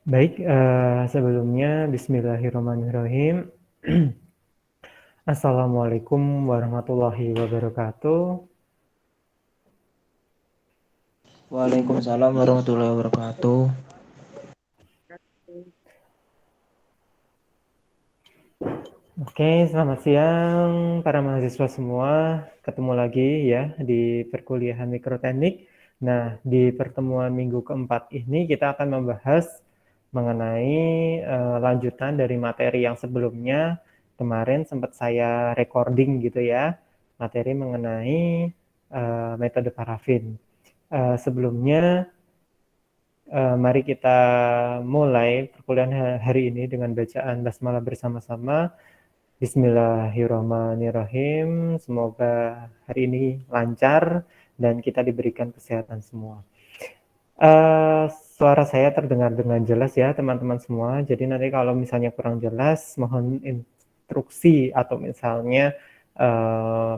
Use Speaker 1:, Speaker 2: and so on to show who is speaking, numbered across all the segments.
Speaker 1: Baik, sebelumnya bismillahirrahmanirrahim. Assalamualaikum warahmatullahi wabarakatuh.
Speaker 2: Waalaikumsalam warahmatullahi wabarakatuh.
Speaker 1: Oke, selamat siang para mahasiswa semua. Ketemu lagi ya di perkuliahan mikroteknik. Nah, di pertemuan minggu keempat ini kita akan membahas mengenai lanjutan dari materi yang sebelumnya. Kemarin sempat saya recording gitu ya, materi mengenai metode parafin. Sebelumnya, mari kita mulai perkuliahan hari ini dengan bacaan basmalah bersama-sama. Bismillahirrahmanirrahim. Semoga hari ini lancar dan kita diberikan kesehatan semua. Suara saya terdengar dengan jelas ya teman-teman semua. Jadi nanti kalau misalnya kurang jelas, mohon instruksi atau misalnya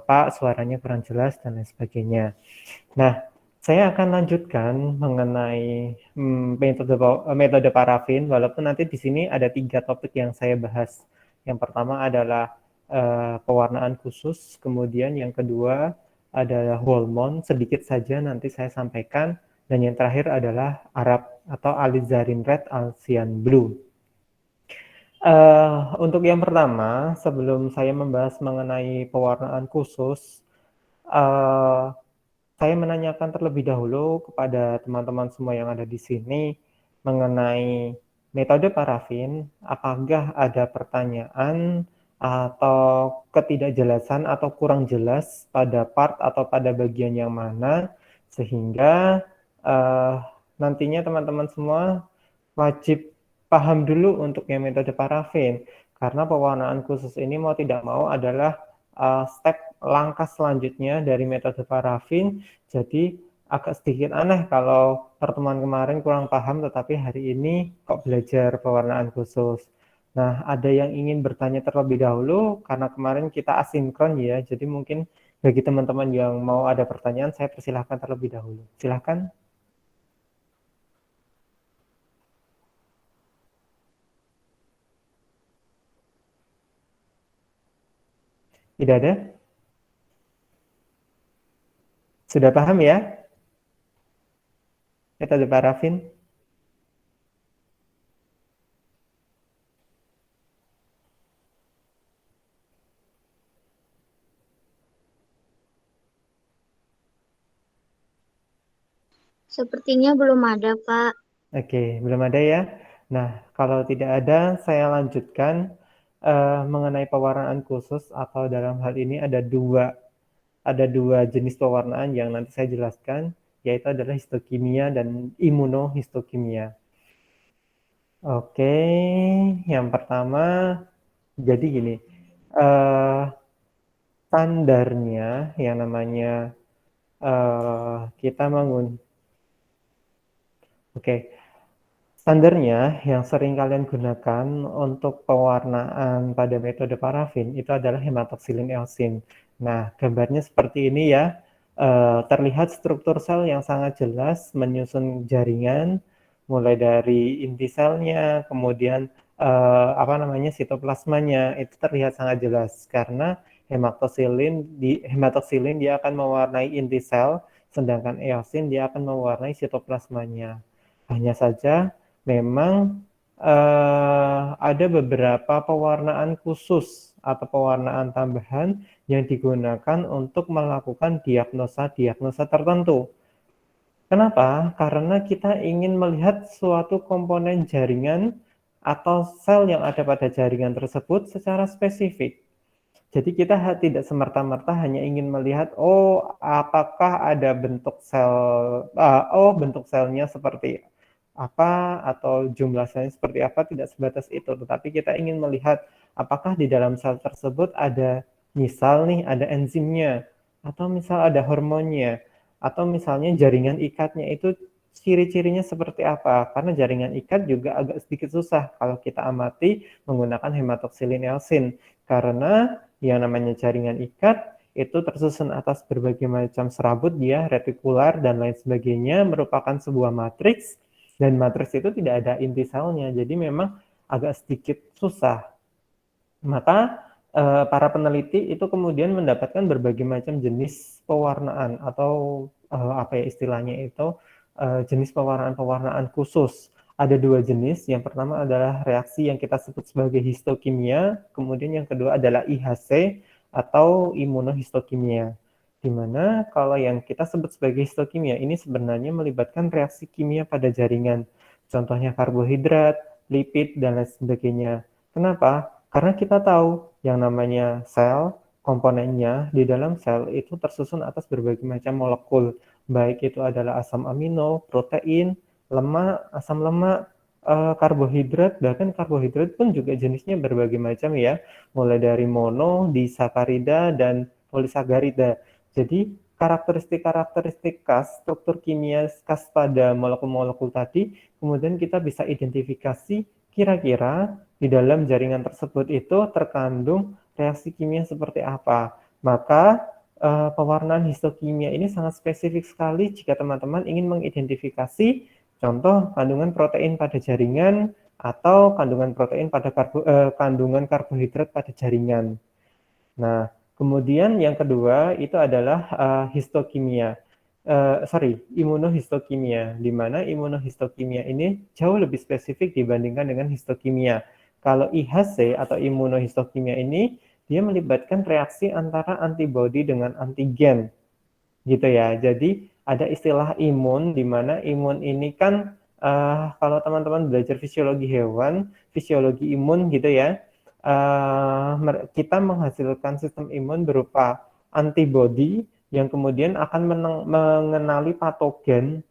Speaker 1: Pak suaranya kurang jelas dan lain sebagainya. Nah, saya akan lanjutkan mengenai metode parafin, walaupun nanti di sini ada 3 topik yang saya bahas. Yang pertama adalah pewarnaan khusus, kemudian yang kedua adalah hormon, sedikit saja nanti saya sampaikan, dan yang terakhir adalah Arab atau alizarin red, alcyan blue. Untuk yang pertama, sebelum saya membahas mengenai pewarnaan khusus, saya menanyakan terlebih dahulu kepada teman-teman semua yang ada di sini mengenai metode parafin, apakah ada pertanyaan atau ketidakjelasan atau kurang jelas pada part atau pada bagian yang mana, sehingga uh, nantinya teman-teman semua wajib paham dulu untuk yang metode parafin, karena pewarnaan khusus ini mau tidak mau adalah step langkah selanjutnya dari metode parafin. Jadi agak sedikit aneh kalau pertemuan kemarin kurang paham, tetapi hari ini kok belajar pewarnaan khusus. Nah, ada yang ingin bertanya terlebih dahulu, karena kemarin kita asinkron ya, jadi mungkin bagi teman-teman yang mau ada pertanyaan, saya persilahkan terlebih dahulu. Silahkan. Tidak ada? Sudah paham ya metode parafin?
Speaker 3: Sepertinya belum ada, Pak.
Speaker 1: Oke, belum ada ya. Nah, kalau tidak ada, saya lanjutkan mengenai pewarnaan khusus, atau dalam hal ini ada dua jenis pewarnaan yang nanti saya jelaskan, yaitu adalah histokimia dan imunohistokimia. Oke, yang pertama, jadi gini, eh, standarnya yang namanya kita Oke, standarnya yang sering kalian gunakan untuk pewarnaan pada metode parafin itu adalah hematoksilin eosin. Nah, gambarnya seperti ini ya. Terlihat struktur sel yang sangat jelas menyusun jaringan, mulai dari inti selnya, kemudian sitoplasmanya itu terlihat sangat jelas karena hematoksilin dia akan mewarnai inti sel, sedangkan eosin dia akan mewarnai sitoplasmanya. Hanya saja memang ada beberapa pewarnaan khusus atau pewarnaan tambahan yang digunakan untuk melakukan diagnosa-diagnosa tertentu. Kenapa? Karena kita ingin melihat suatu komponen jaringan atau sel yang ada pada jaringan tersebut secara spesifik. Jadi kita tidak semerta-merta hanya ingin melihat, oh apakah ada bentuk sel, bentuk selnya seperti apa atau jumlah selnya seperti apa, tidak sebatas itu. Tetapi kita ingin melihat apakah di dalam sel tersebut ada misal nih ada enzimnya, atau misal ada hormonnya, atau misalnya jaringan ikatnya itu ciri-cirinya seperti apa. Karena jaringan ikat juga agak sedikit susah kalau kita amati menggunakan hematoksilin eosin, karena yang namanya jaringan ikat itu tersusun atas berbagai macam serabut, dia retikular dan lain sebagainya, merupakan sebuah matriks Dan matriks itu tidak ada inti selnya, jadi memang agak sedikit susah. Maka para peneliti itu kemudian mendapatkan berbagai macam jenis pewarnaan atau apa ya istilahnya itu jenis pewarnaan-pewarnaan khusus. Ada dua jenis. Yang pertama adalah reaksi yang kita sebut sebagai histokimia, kemudian yang kedua adalah IHC atau imunohistokimia. Di mana kalau yang kita sebut sebagai histokimia ini sebenarnya melibatkan reaksi kimia pada jaringan. Contohnya karbohidrat, lipid, dan lain sebagainya. Kenapa? Karena kita tahu yang namanya sel, komponennya di dalam sel itu tersusun atas berbagai macam molekul, baik itu adalah asam amino, protein, lemak, asam lemak, karbohidrat, bahkan karbohidrat pun juga jenisnya berbagai macam ya, mulai dari mono, disakarida, dan polisakarida. Jadi karakteristik-karakteristik khas, struktur kimia khas pada molekul-molekul tadi, kemudian kita bisa identifikasi kira-kira di dalam jaringan tersebut itu terkandung reaksi kimia seperti apa. Maka pewarnaan histokimia ini sangat spesifik sekali jika teman-teman ingin mengidentifikasi contoh kandungan protein pada jaringan atau kandungan protein pada kandungan karbohidrat pada jaringan. Nah, kemudian yang kedua itu adalah histokimia. Imunohistokimia, di mana imunohistokimia ini jauh lebih spesifik dibandingkan dengan histokimia. Kalau IHC atau imunohistokimia ini, dia melibatkan reaksi antara antibodi dengan antigen, gitu ya. Jadi ada istilah imun, di mana imun ini kan kalau teman-teman belajar fisiologi hewan, fisiologi imun gitu ya, kita menghasilkan sistem imun berupa antibodi yang kemudian akan mengenali patogen.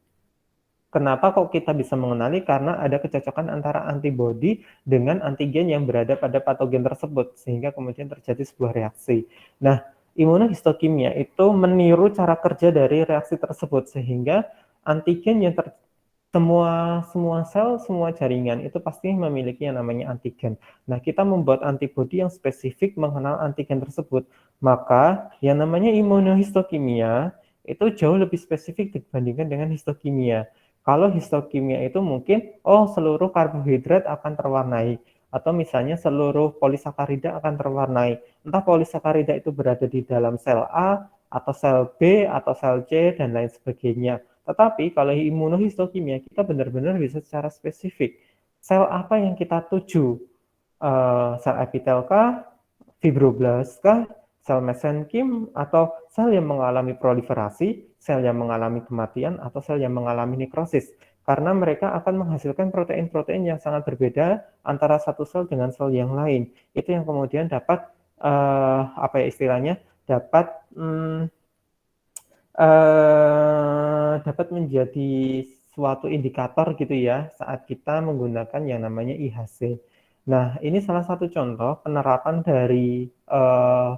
Speaker 1: Kenapa kok kita bisa mengenali? Karena ada kecocokan antara antibodi dengan antigen yang berada pada patogen tersebut, sehingga kemudian terjadi sebuah reaksi. Nah, imunohistokimia itu meniru cara kerja dari reaksi tersebut, sehingga antigen yang semua sel, semua jaringan itu pasti memiliki yang namanya antigen. Nah, kita membuat antibodi yang spesifik mengenal antigen tersebut. Maka yang namanya imunohistokimia itu jauh lebih spesifik dibandingkan dengan histokimia. Kalau histokimia itu mungkin, seluruh karbohidrat akan terwarnai. Atau misalnya seluruh polisakarida akan terwarnai. Entah polisakarida itu berada di dalam sel A, atau sel B, atau sel C, dan lain sebagainya. Tetapi kalau imunohistokimia kita benar-benar bisa secara spesifik. Sel apa yang kita tuju? Sel epitel kah? Fibroblast kah? Sel mesenkim? Atau sel yang mengalami proliferasi? Sel yang mengalami kematian? Atau sel yang mengalami nekrosis? Karena mereka akan menghasilkan protein-protein yang sangat berbeda antara satu sel dengan sel yang lain. Itu yang kemudian dapat, apa ya istilahnya, dapat dapat menjadi suatu indikator gitu ya saat kita menggunakan yang namanya IHC. Nah, ini salah satu contoh penerapan dari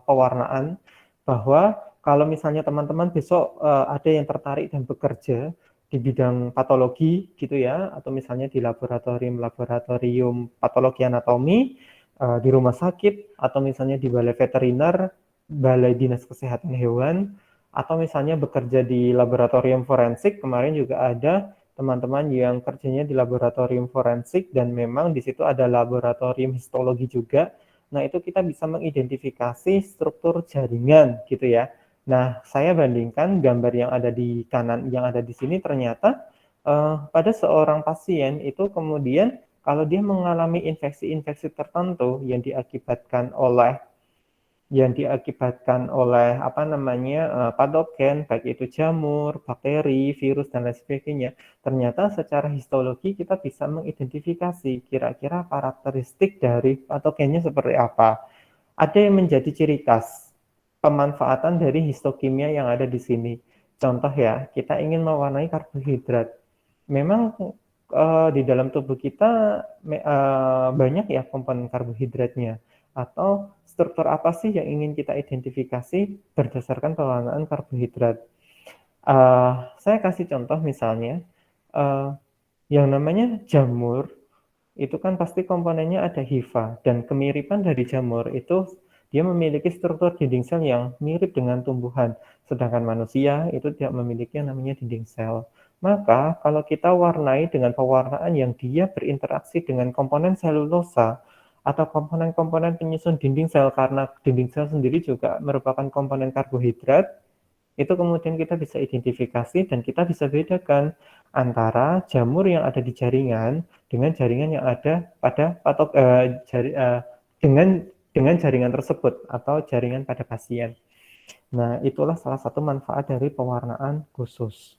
Speaker 1: pewarnaan bahwa kalau misalnya teman-teman besok ada yang tertarik dan bekerja di bidang patologi gitu ya, atau misalnya di laboratorium patologi anatomi di rumah sakit, atau misalnya di balai veteriner, balai dinas kesehatan hewan, atau misalnya bekerja di laboratorium forensik. Kemarin juga ada teman-teman yang kerjanya di laboratorium forensik dan memang di situ ada laboratorium histologi juga. Nah, itu kita bisa mengidentifikasi struktur jaringan gitu ya. Nah, saya bandingkan gambar yang ada di kanan, yang ada di sini ternyata pada seorang pasien itu kemudian kalau dia mengalami infeksi-infeksi tertentu yang diakibatkan oleh patogen, baik itu jamur, bakteri, virus, dan lain sebagainya. Ternyata secara histologi kita bisa mengidentifikasi kira-kira karakteristik dari patogennya seperti apa. Ada yang menjadi ciri khas pemanfaatan dari histokimia yang ada di sini. Contoh ya, kita ingin mewarnai karbohidrat. Memang di dalam tubuh kita banyak ya komponen karbohidratnya. Atau struktur apa sih yang ingin kita identifikasi berdasarkan pewarnaan karbohidrat. Saya kasih contoh misalnya, yang namanya jamur, itu kan pasti komponennya ada hifa, dan kemiripan dari jamur itu dia memiliki struktur dinding sel yang mirip dengan tumbuhan, sedangkan manusia itu tidak memiliki yang namanya dinding sel. Maka kalau kita warnai dengan pewarnaan yang dia berinteraksi dengan komponen selulosa atau komponen-komponen penyusun dinding sel, karena dinding sel sendiri juga merupakan komponen karbohidrat, itu kemudian kita bisa identifikasi dan kita bisa bedakan antara jamur yang ada di jaringan dengan jaringan yang ada pada dengan jaringan tersebut atau jaringan pada pasien. Nah, itulah salah satu manfaat dari pewarnaan khusus.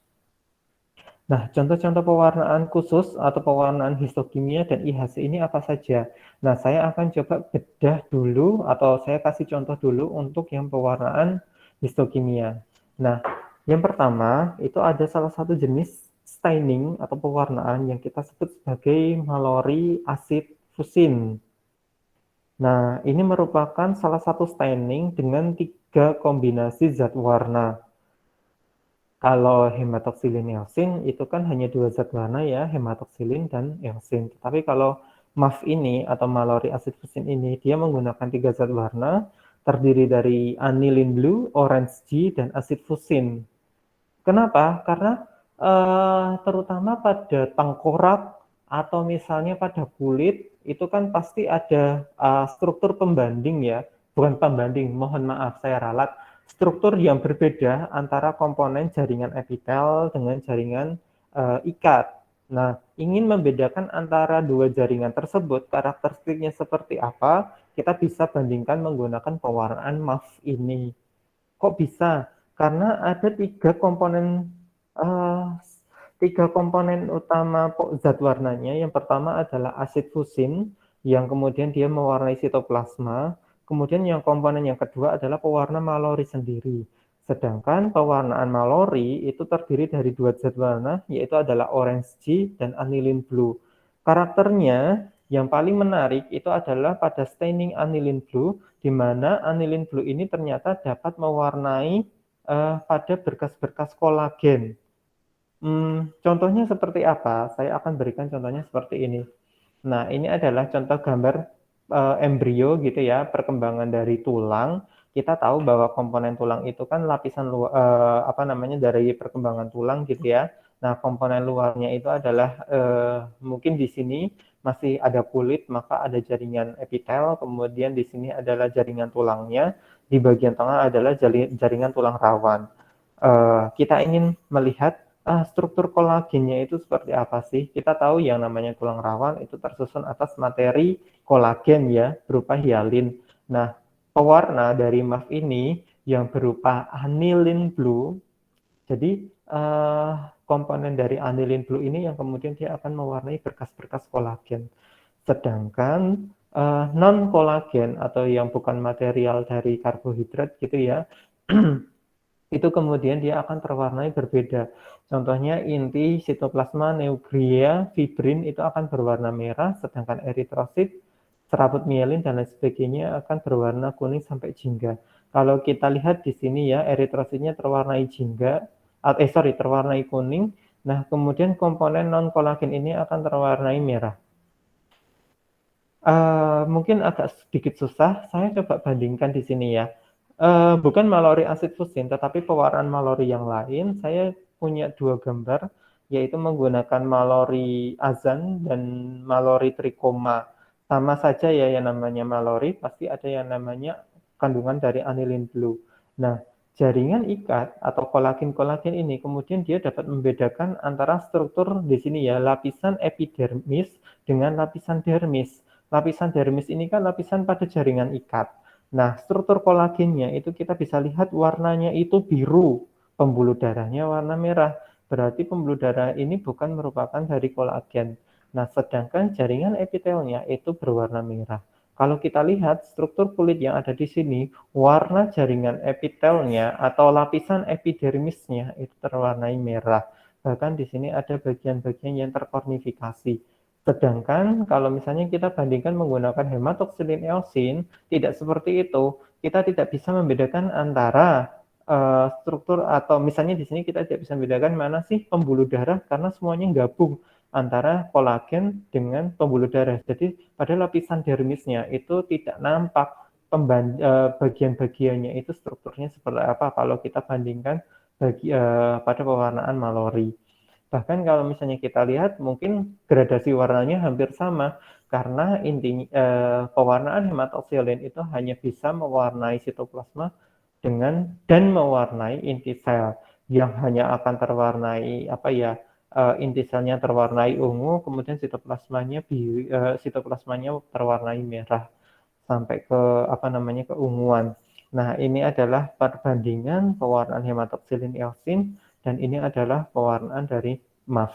Speaker 1: Nah, contoh-contoh pewarnaan khusus atau pewarnaan histokimia dan IHC ini apa saja? Nah, saya akan coba bedah dulu atau saya kasih contoh dulu untuk yang pewarnaan histokimia. Nah, yang pertama itu ada salah satu jenis staining atau pewarnaan yang kita sebut sebagai Mallory acid fusin. Nah, ini merupakan salah satu staining dengan 3 kombinasi zat warna. Kalau hematoksilin eosin itu kan hanya 2 zat warna ya, hematoksilin dan eosin. Tapi kalau MAF ini atau Mallory acid fusin ini dia menggunakan 3 zat warna terdiri dari anilin blue, orange G, dan acid fusin. Kenapa? Karena terutama pada tengkorak atau misalnya pada kulit itu kan pasti ada struktur pembanding ya, bukan pembanding, mohon maaf saya ralat, struktur yang berbeda antara komponen jaringan epitel dengan jaringan ikat. Nah, ingin membedakan antara dua jaringan tersebut, karakteristiknya seperti apa, kita bisa bandingkan menggunakan pewarnaan MAF ini. Kok bisa? Karena ada uh, tiga komponen utama zat warnanya. Yang pertama adalah asid fusin, yang kemudian dia mewarnai sitoplasma. Kemudian yang komponen yang kedua adalah pewarna Mallory sendiri. Sedangkan pewarnaan Mallory itu terdiri dari 2 zat warna, yaitu adalah orange G dan anilin blue. Karakternya yang paling menarik itu adalah pada staining anilin blue, di mana anilin blue ini ternyata dapat mewarnai pada berkas-berkas kolagen. Contohnya seperti apa? Saya akan berikan contohnya seperti ini. Nah, ini adalah contoh gambar embrio gitu ya, perkembangan dari tulang. Kita tahu bahwa komponen tulang itu kan lapisan dari perkembangan tulang gitu ya. Nah, komponen luarnya itu adalah mungkin di sini masih ada kulit, maka ada jaringan epitel, kemudian di sini adalah jaringan tulangnya, di bagian tengah adalah jaringan tulang rawan. Kita ingin melihat struktur kolagennya itu seperti apa sih? Kita tahu yang namanya tulang rawan itu tersusun atas materi kolagen ya, berupa hialin. Nah, pewarna dari MAF ini yang berupa anilin blue, jadi komponen dari anilin blue ini yang kemudian dia akan mewarnai berkas-berkas kolagen. Sedangkan non kolagen atau yang bukan material dari karbohidrat gitu ya, itu kemudian dia akan terwarnai berbeda. Contohnya inti sitoplasma, neuglia, fibrin itu akan berwarna merah, sedangkan eritrosit, serabut mielin dan lain sebagainya akan berwarna kuning sampai jingga. Kalau kita lihat di sini ya, eritrositnya terwarnai jingga, terwarnai kuning. Nah, kemudian komponen non kolagen ini akan terwarnai merah. Mungkin agak sedikit susah, saya coba bandingkan di sini ya. Bukan Mallory acid fusin, tetapi pewarnaan Mallory yang lain. Saya punya 2 gambar, yaitu menggunakan Mallory azan dan Mallory trichoma. Sama saja ya yang namanya Mallory, pasti ada yang namanya kandungan dari anilin blue. Nah, jaringan ikat atau kolagen-kolagen ini kemudian dia dapat membedakan antara struktur di sini ya, lapisan epidermis dengan lapisan dermis. Lapisan dermis ini kan lapisan pada jaringan ikat. Nah, struktur kolagennya itu kita bisa lihat warnanya itu biru, pembuluh darahnya warna merah. Berarti pembuluh darah ini bukan merupakan dari kolagen. Nah, sedangkan jaringan epitelnya itu berwarna merah. Kalau kita lihat struktur kulit yang ada di sini, warna jaringan epitelnya atau lapisan epidermisnya itu terwarnai merah. Bahkan di sini ada bagian-bagian yang terkornifikasi. Sedangkan kalau misalnya kita bandingkan menggunakan hematoksilin eosin, tidak seperti itu. Kita tidak bisa membedakan antara struktur atau misalnya di sini kita tidak bisa membedakan mana sih pembuluh darah karena semuanya gabung antara kolagen dengan pembuluh darah. Jadi pada lapisan dermisnya itu tidak nampak bagian-bagiannya itu strukturnya seperti apa kalau kita bandingkan pada pewarnaan Mallory. Bahkan kalau misalnya kita lihat mungkin gradasi warnanya hampir sama karena pewarnaan hematoksilin itu hanya bisa mewarnai sitoplasma dan mewarnai inti sel yang hanya akan terwarnai inti selnya terwarnai ungu, kemudian sitoplasmanya terwarnai merah sampai ke keunguan. Nah, ini adalah perbandingan pewarnaan hematoksilin eosin dan ini adalah pewarnaan dari MAF.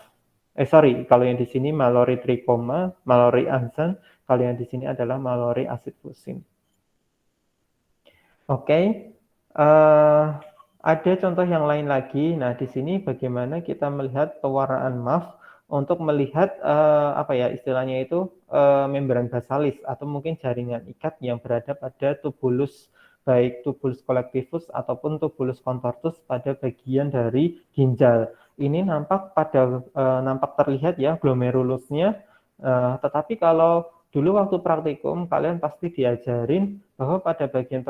Speaker 1: Kalau yang di sini Mallory trichoma, Mallory Hansen, kalau yang di sini adalah Mallory acid fusin. Oke, ada contoh yang lain lagi. Nah, di sini bagaimana kita melihat pewarnaan MAF untuk melihat istilahnya itu membran basalis atau mungkin jaringan ikat yang berada pada tubulus, baik tubulus collectivus ataupun tubulus contortus pada bagian dari ginjal. Ini nampak terlihat ya glomerulusnya, tetapi kalau dulu waktu praktikum kalian pasti diajarin bahwa pada bagian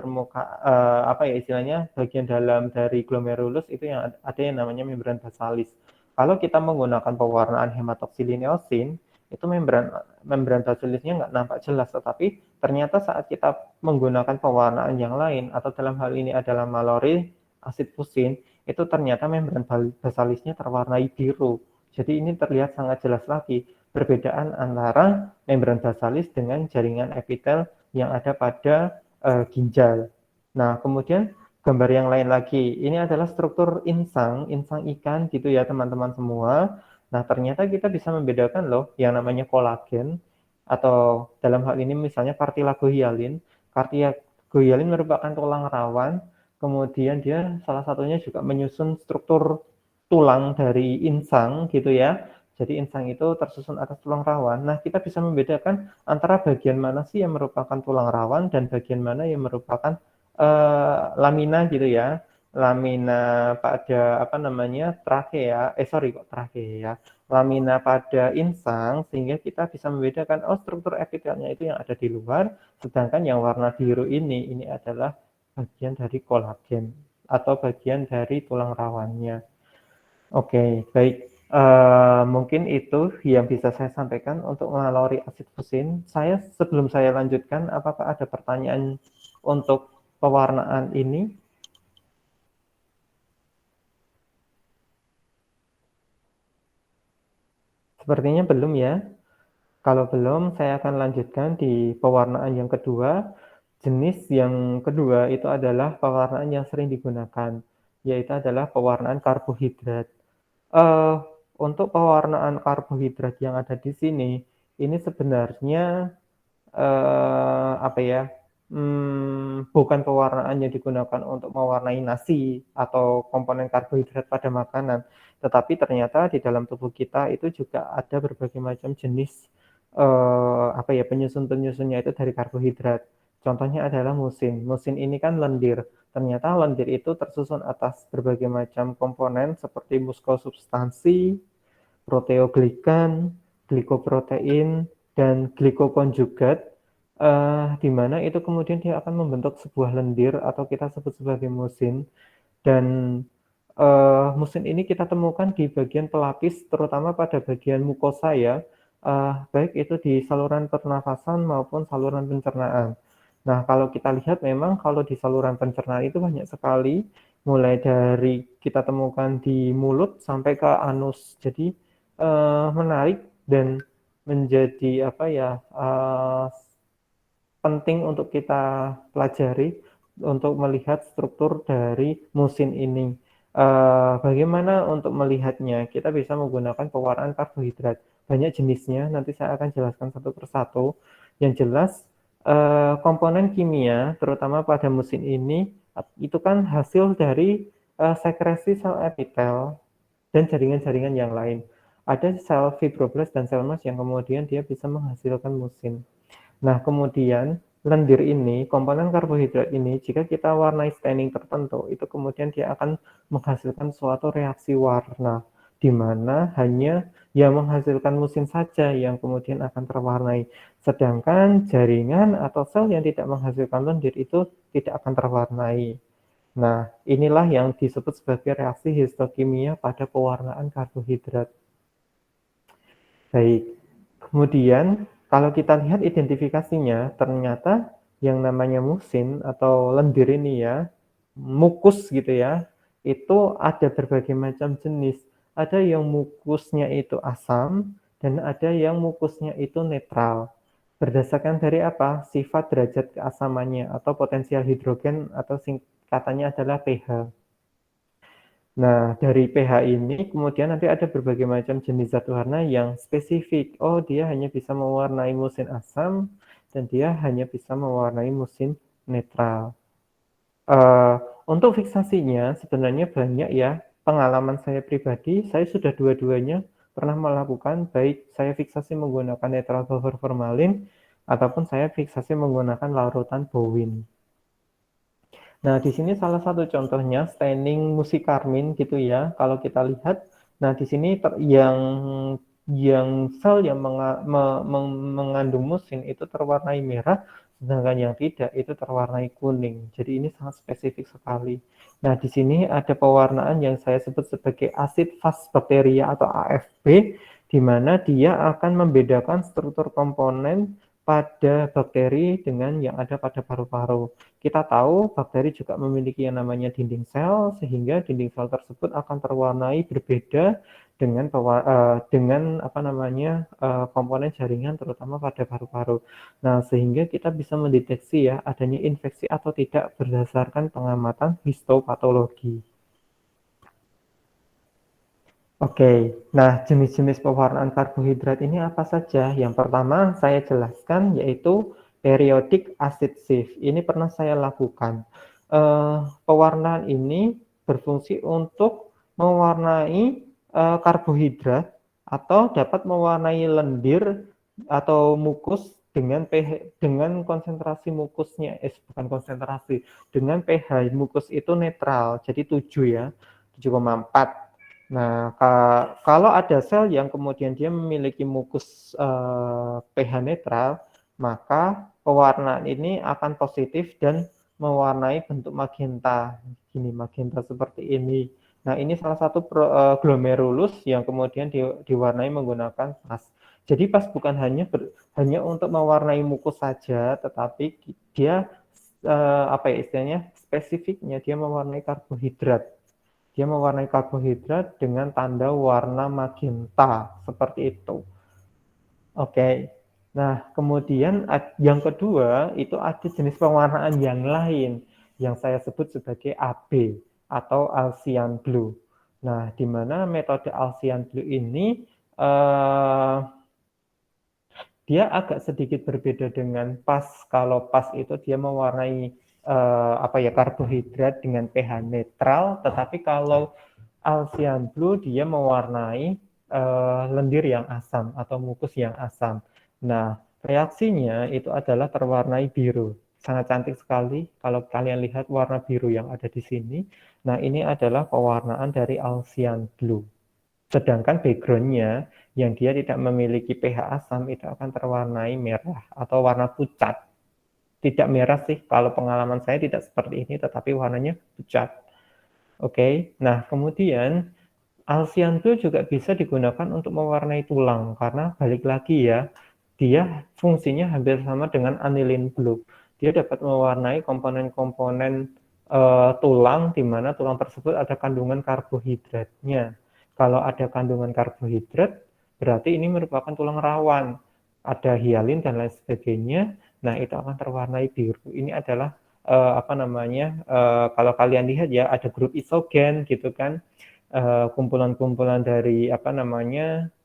Speaker 1: bagian dalam dari glomerulus itu yang ada yang namanya membran basalis. Kalau kita menggunakan pewarnaan hematoksilin eosin, itu membran basalisnya nggak nampak jelas, tetapi ternyata saat kita menggunakan pewarnaan yang lain atau dalam hal ini adalah Mallory acid fusin, itu ternyata membran basalisnya terwarnai biru. Jadi ini terlihat sangat jelas lagi perbedaan antara membran basalis dengan jaringan epitel yang ada pada ginjal. Nah, kemudian gambar yang lain lagi, ini adalah struktur insang ikan gitu ya teman-teman semua. Nah, ternyata kita bisa membedakan loh yang namanya kolagen atau dalam hal ini misalnya cartilagohyalin. Cartilagohyalin merupakan tulang rawan, kemudian dia salah satunya juga menyusun struktur tulang dari insang gitu ya. Jadi insang itu tersusun atas tulang rawan. Nah, kita bisa membedakan antara bagian mana sih yang merupakan tulang rawan dan bagian mana yang merupakan lamina gitu ya. Lamina pada trakea. Lamina pada insang sehingga kita bisa membedakan struktur epitelnya itu yang ada di luar, sedangkan yang warna biru ini adalah bagian dari kolagen atau bagian dari tulang rawannya. Oke, baik. Mungkin itu yang bisa saya sampaikan untuk Mallory acid fusin. Sebelum saya lanjutkan, apakah ada pertanyaan untuk pewarnaan ini? Sepertinya belum ya. Kalau belum, saya akan lanjutkan di pewarnaan yang kedua. Jenis yang kedua itu adalah pewarnaan yang sering digunakan, yaitu adalah pewarnaan karbohidrat. Uh, untuk pewarnaan karbohidrat yang ada di sini, ini sebenarnya bukan pewarnaan yang digunakan untuk mewarnai nasi atau komponen karbohidrat pada makanan, tetapi ternyata di dalam tubuh kita itu juga ada berbagai macam jenis penyusun-penyusunnya itu dari karbohidrat. Contohnya adalah musin. Musin ini kan lendir. Ternyata lendir itu tersusun atas berbagai macam komponen seperti muskosubstansi, proteoglikan, glikoprotein, dan glikokonjugat, di mana itu kemudian dia akan membentuk sebuah lendir atau kita sebut sebagai musin. Dan musin ini kita temukan di bagian pelapis, terutama pada bagian mukosa ya, baik itu di saluran pernafasan maupun saluran pencernaan. Nah, kalau kita lihat memang kalau di saluran pencernaan itu banyak sekali, mulai dari kita temukan di mulut sampai ke anus. Jadi menarik dan menjadi penting untuk kita pelajari untuk melihat struktur dari musin ini. Bagaimana untuk melihatnya? Kita bisa menggunakan pewarnaan karbohidrat. Banyak jenisnya, nanti saya akan jelaskan satu persatu. Yang jelas, komponen kimia, terutama pada musin ini, itu kan hasil dari sekresi sel epitel dan jaringan-jaringan yang lain. Ada sel fibroblast dan sel mas yang kemudian dia bisa menghasilkan musin. Nah, kemudian lendir ini, komponen karbohidrat ini, jika kita warnai staining tertentu, itu kemudian dia akan menghasilkan suatu reaksi warna, di mana hanya yang menghasilkan musin saja yang kemudian akan terwarnai. Sedangkan jaringan atau sel yang tidak menghasilkan lendir itu tidak akan terwarnai. Nah, inilah yang disebut sebagai reaksi histokimia pada pewarnaan karbohidrat. Baik, kemudian kalau kita lihat identifikasinya, ternyata yang namanya musin atau lendir ini ya, mukus gitu ya, itu ada berbagai macam jenis. Ada yang mukusnya itu asam, dan ada yang mukusnya itu netral. Berdasarkan dari apa? Sifat derajat keasamannya atau potensial hidrogen atau singkatannya adalah pH. Nah, dari pH ini kemudian nanti ada berbagai macam jenis zat warna yang spesifik. Oh, dia hanya bisa mewarnai musin asam dan dia hanya bisa mewarnai musin netral. Uh, untuk fiksasinya sebenarnya banyak ya. Pengalaman saya pribadi, saya sudah dua-duanya pernah melakukan, baik saya fiksasi menggunakan netral sulfur formalin ataupun saya fiksasi menggunakan larutan bowin. Nah, di sini salah satu contohnya staining musikarmin gitu ya. Kalau kita lihat, nah di sini yang sel yang mengandung musin itu terwarnai merah, sedangkan yang tidak itu terwarnai kuning. Jadi ini sangat spesifik sekali. Nah, di sini ada pewarnaan yang saya sebut sebagai asid fast bakteria atau AFB, di mana dia akan membedakan struktur komponen pada bakteri dengan yang ada pada paru-paru. Kita tahu bakteri juga memiliki yang namanya dinding sel, sehingga dinding sel tersebut akan terwarnai berbeda dengan komponen jaringan terutama pada paru-paru. Nah, sehingga kita bisa mendeteksi ya adanya infeksi atau tidak berdasarkan pengamatan histopatologi. Oke, nah jenis-jenis pewarnaan karbohidrat ini apa saja? Yang pertama saya jelaskan yaitu periodic acid sieve. Ini pernah saya lakukan. Pewarnaan ini berfungsi untuk mewarnai karbohidrat atau dapat mewarnai lendir atau mukus dengan konsentrasi mukusnya, bukan konsentrasi, dengan pH mukus itu netral, jadi 7 ya, 7,4. Nah, kalau ada sel yang kemudian dia memiliki mukus pH netral, maka pewarnaan ini akan positif dan mewarnai bentuk magenta. Gini, magenta seperti ini. Nah, ini salah satu glomerulus yang kemudian diwarnai menggunakan pas. Jadi pas bukan hanya untuk mewarnai mukus saja, tetapi dia istilahnya spesifiknya dia mewarnai karbohidrat. Dia mewarnai karbohidrat dengan tanda warna magenta, seperti itu. Oke. Nah, kemudian yang kedua, itu ada jenis pewarnaan yang lain, yang saya sebut sebagai AB, atau Alcyan Blue. Nah, di mana metode Alcyan Blue ini, dia agak sedikit berbeda dengan PAS. Kalau PAS itu dia mewarnai karbohidrat dengan pH netral, tetapi kalau Alcyan Blue dia mewarnai lendir yang asam atau mukus yang asam. Nah, reaksinya itu adalah terwarnai biru. Sangat cantik sekali kalau kalian lihat warna biru yang ada di sini. Nah, ini adalah pewarnaan dari Alcyan Blue. Sedangkan background-nya yang dia tidak memiliki pH asam itu akan terwarnai merah atau warna pucat. Tidak merah sih, kalau pengalaman saya tidak seperti ini, tetapi warnanya pucat. Oke, nah kemudian Alcyan Blue juga bisa digunakan untuk mewarnai tulang, karena balik lagi ya, dia fungsinya hampir sama dengan aniline blue. Dia dapat mewarnai komponen-komponen tulang, di mana tulang tersebut ada kandungan karbohidratnya. Kalau ada kandungan karbohidrat, berarti ini merupakan tulang rawan. Ada hialin dan lain sebagainya. Nah, itu akan terwarnai biru. Ini adalah kalau kalian lihat ya, ada grup isogen gitu kan, kumpulan-kumpulan dari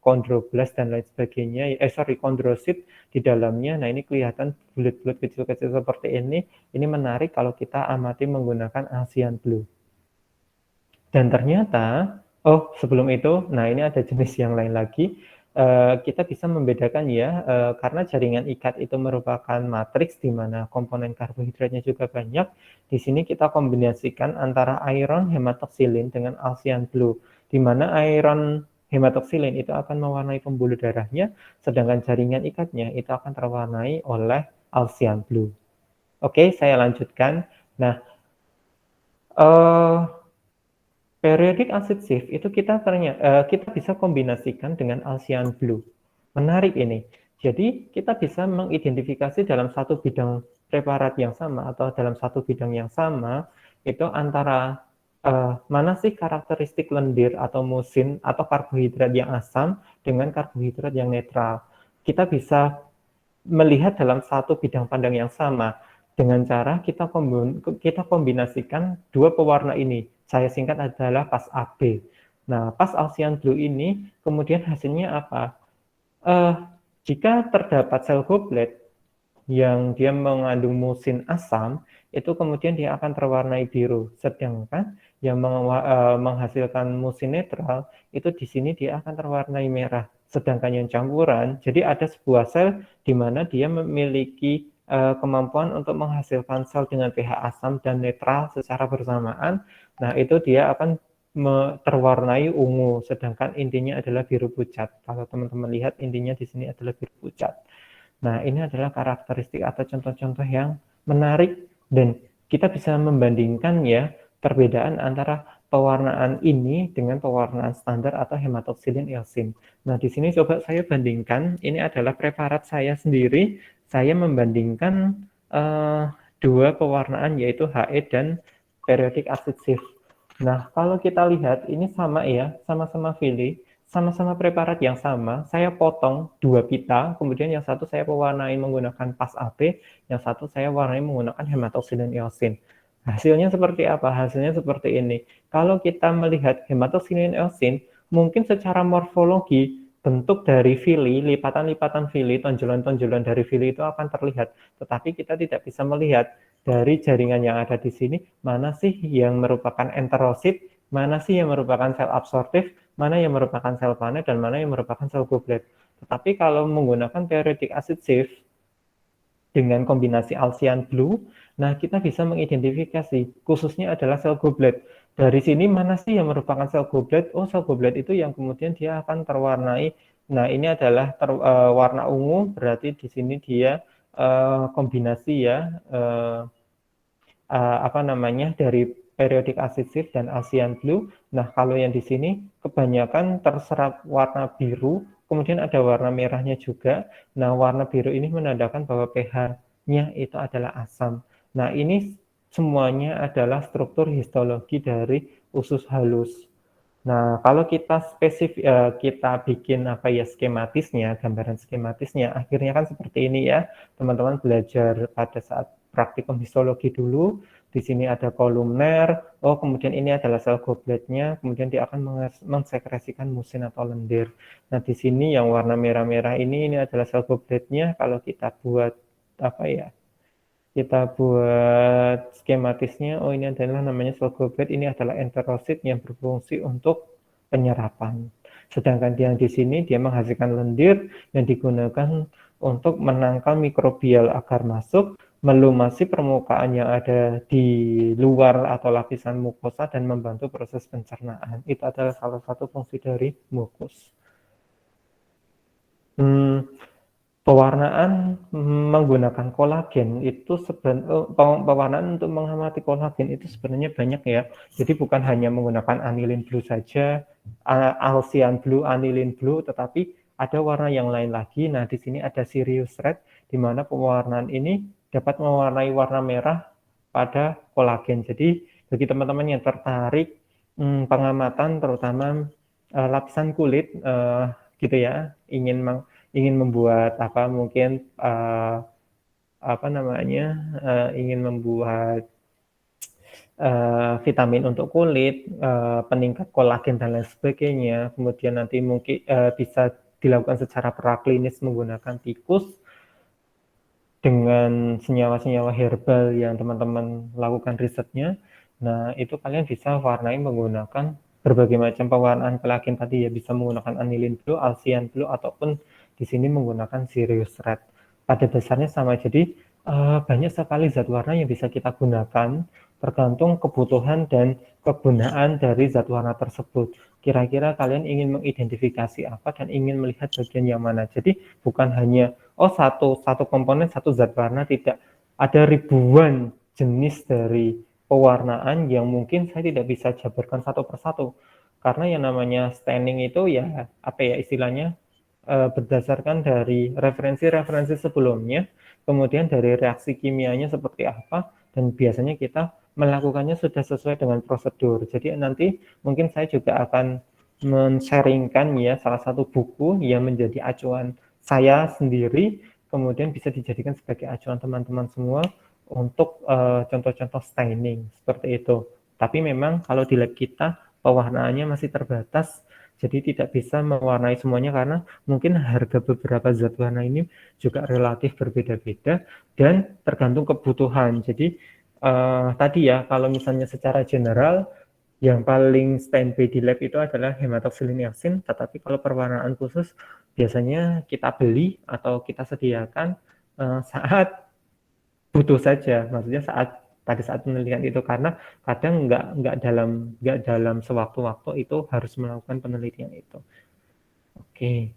Speaker 1: kondroblast dan lain sebagainya, kondrosit di dalamnya. Nah, ini kelihatan bulat-bulat kecil-kecil seperti ini. Ini menarik kalau kita amati menggunakan Alcyan Blue. Dan ternyata, sebelum itu, nah ini ada jenis yang lain lagi. Kita bisa membedakan ya, karena jaringan ikat itu merupakan matriks di mana komponen karbohidratnya juga banyak. Di sini kita kombinasikan antara iron hematoksilin dengan Alcyan Blue, di mana iron hematoksilin itu akan mewarnai pembuluh darahnya, sedangkan jaringan ikatnya itu akan terwarnai oleh Alcyan Blue. Oke, saya lanjutkan. Nah, Eh, Periodic acid shift itu kita bisa kombinasikan dengan Alcian blue. Menarik ini. Jadi kita bisa mengidentifikasi dalam satu bidang preparat yang sama atau dalam satu bidang yang sama itu antara mana sih karakteristik lendir atau musin atau karbohidrat yang asam dengan karbohidrat yang netral. Kita bisa melihat dalam satu bidang pandang yang sama dengan cara kita kombinasikan dua pewarna ini. Saya singkat adalah pas AB. Nah, pas Alcian blue ini kemudian hasilnya apa? Eh, Jika terdapat sel goblet yang dia mengandung musin asam, itu kemudian dia akan terwarnai biru. Sedangkan yang menghasilkan musin netral, itu di sini dia akan terwarnai merah. Sedangkan yang campuran, jadi ada sebuah sel di mana dia memiliki kemampuan untuk menghasilkan sel dengan pH asam dan netral secara bersamaan. Nah, itu dia akan terwarnai ungu, sedangkan intinya adalah biru pucat. Kalau teman-teman lihat, intinya di sini adalah biru pucat. Nah, ini adalah karakteristik atau contoh-contoh yang menarik dan kita bisa membandingkan ya perbedaan antara pewarnaan ini dengan pewarnaan standar atau hematoksilin eosin. Nah, di sini coba saya bandingkan, ini adalah preparat saya sendiri, saya membandingkan dua pewarnaan yaitu HE dan periodic acid shift. Nah, kalau kita lihat ini sama ya, sama-sama Philly, sama-sama preparat yang sama, saya potong dua pita, kemudian yang satu saya pewarnai menggunakan pas AP, yang satu saya warnai menggunakan hematoksilin eosin. Hasilnya seperti apa? Hasilnya seperti ini. Kalau kita melihat hematoksilin eosin, mungkin secara morfologi, bentuk dari fili, lipatan-lipatan fili, tonjolan-tonjolan dari fili itu akan terlihat, tetapi kita tidak bisa melihat dari jaringan yang ada di sini, mana sih yang merupakan enterosit, mana sih yang merupakan sel absorptif, mana yang merupakan sel planet, dan mana yang merupakan sel goblet. Tetapi kalau menggunakan periodic acid shift dengan kombinasi Alcian blue, nah kita bisa mengidentifikasi, khususnya adalah sel goblet. Dari sini mana sih yang merupakan sel goblet? Oh, sel goblet itu yang kemudian dia akan terwarnai. Nah, ini adalah warna ungu, berarti di sini dia kombinasi ya, apa namanya dari periodic acid shift dan Alcian blue. Nah, kalau yang di sini kebanyakan terserap warna biru, kemudian ada warna merahnya juga. Nah, warna biru ini menandakan bahwa pH-nya itu adalah asam. Nah, ini semuanya adalah struktur histologi dari usus halus. Nah, kalau kita kita bikin apa ya skematisnya, gambaran skematisnya, akhirnya kan seperti ini ya. Teman-teman belajar pada saat praktikum histologi dulu. Di sini ada kolumner. Oh, kemudian ini adalah sel gobletnya. Kemudian dia akan mensekresikan musin atau lendir. Nah, di sini yang warna merah-merah ini adalah sel gobletnya. Kalau kita buat apa ya? Kita buat skematisnya, oh ini adalah namanya sel goblet, ini adalah enterosit yang berfungsi untuk penyerapan. Sedangkan yang di sini dia menghasilkan lendir yang digunakan untuk menangkal mikrobial agar masuk, melumasi permukaan yang ada di luar atau lapisan mukosa dan membantu proses pencernaan. Itu adalah salah satu fungsi dari mukus. Pewarnaan menggunakan kolagen itu pewarnaan untuk mengamati kolagen itu sebenarnya banyak ya. Jadi bukan hanya menggunakan anilin blue saja, Alcian blue, anilin blue, tetapi ada warna yang lain lagi. Nah, di sini ada Sirius red, di mana pewarnaan ini dapat mewarnai warna merah pada kolagen. Jadi bagi teman-teman yang tertarik pengamatan terutama lapisan kulit gitu ya, ingin membuat apa mungkin apa namanya ingin membuat vitamin untuk kulit, peningkat kolagen dan lain sebagainya. Kemudian nanti mungkin bisa dilakukan secara praklinis menggunakan tikus dengan senyawa-senyawa herbal yang teman-teman lakukan risetnya. Nah, itu kalian bisa warnai menggunakan berbagai macam pewarnaan kolagen tadi ya, bisa menggunakan anilin blue, Alcian blue, ataupun di sini menggunakan Sirius red. Pada dasarnya sama, jadi banyak sekali zat warna yang bisa kita gunakan tergantung kebutuhan dan kegunaan dari zat warna tersebut. Kira-kira kalian ingin mengidentifikasi apa dan ingin melihat bagian yang mana. Jadi bukan hanya satu komponen satu zat warna, tidak, ada ribuan jenis dari pewarnaan yang mungkin saya tidak bisa jabarkan satu persatu. Karena yang namanya staining itu ya apa ya istilahnya berdasarkan dari referensi-referensi sebelumnya, kemudian dari reaksi kimianya seperti apa, dan biasanya kita melakukannya sudah sesuai dengan prosedur. Jadi nanti mungkin saya juga akan men-sharingkan ya salah satu buku yang menjadi acuan saya sendiri, kemudian bisa dijadikan sebagai acuan teman-teman semua untuk contoh-contoh staining seperti itu. Tapi memang kalau di lab kita pewarnaannya masih terbatas, jadi tidak bisa mewarnai semuanya karena mungkin harga beberapa zat warna ini juga relatif berbeda-beda dan tergantung kebutuhan. Jadi tadi ya kalau misalnya secara general yang paling standby di lab itu adalah hematoxylin niacin, tetapi kalau perwarnaan khusus biasanya kita beli atau kita sediakan saat butuh saja, maksudnya pada saat penelitian itu karena kadang nggak dalam sewaktu-waktu itu harus melakukan penelitian itu. Oke,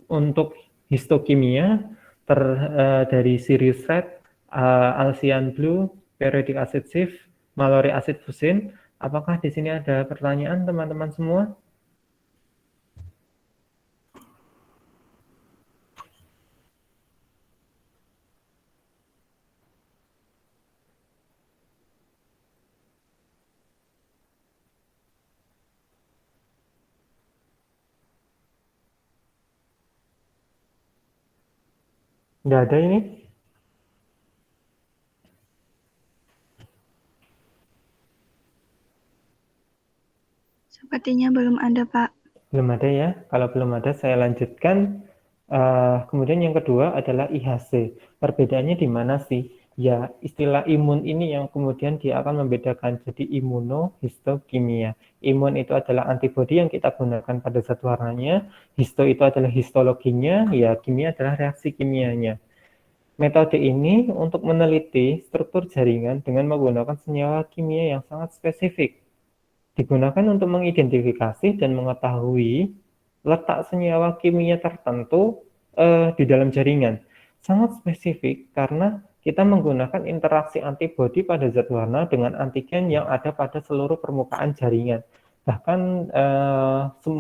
Speaker 1: untuk histokimia dari Sirius Red, Alcian Blue, Periodic Acid Shift, Mallory Acid Fusin. Apakah di sini ada pertanyaan teman-teman semua? Nggak ada ini?
Speaker 3: Sepertinya belum ada, Pak.
Speaker 1: Belum ada ya. Kalau belum ada, saya lanjutkan. Kemudian yang kedua adalah IHC. Perbedaannya di mana sih? Ya, istilah imun ini yang kemudian dia akan membedakan jadi imunohistokimia. Imun itu adalah antibodi yang kita gunakan pada zat warnanya. Histo itu adalah histologinya. Ya, kimia adalah reaksi kimianya. Metode ini untuk meneliti struktur jaringan dengan menggunakan senyawa kimia yang sangat spesifik. Digunakan untuk mengidentifikasi dan mengetahui letak senyawa kimia tertentu di dalam jaringan. Sangat spesifik karena kita menggunakan interaksi antibodi pada zat warna dengan antigen yang ada pada seluruh permukaan jaringan. Bahkan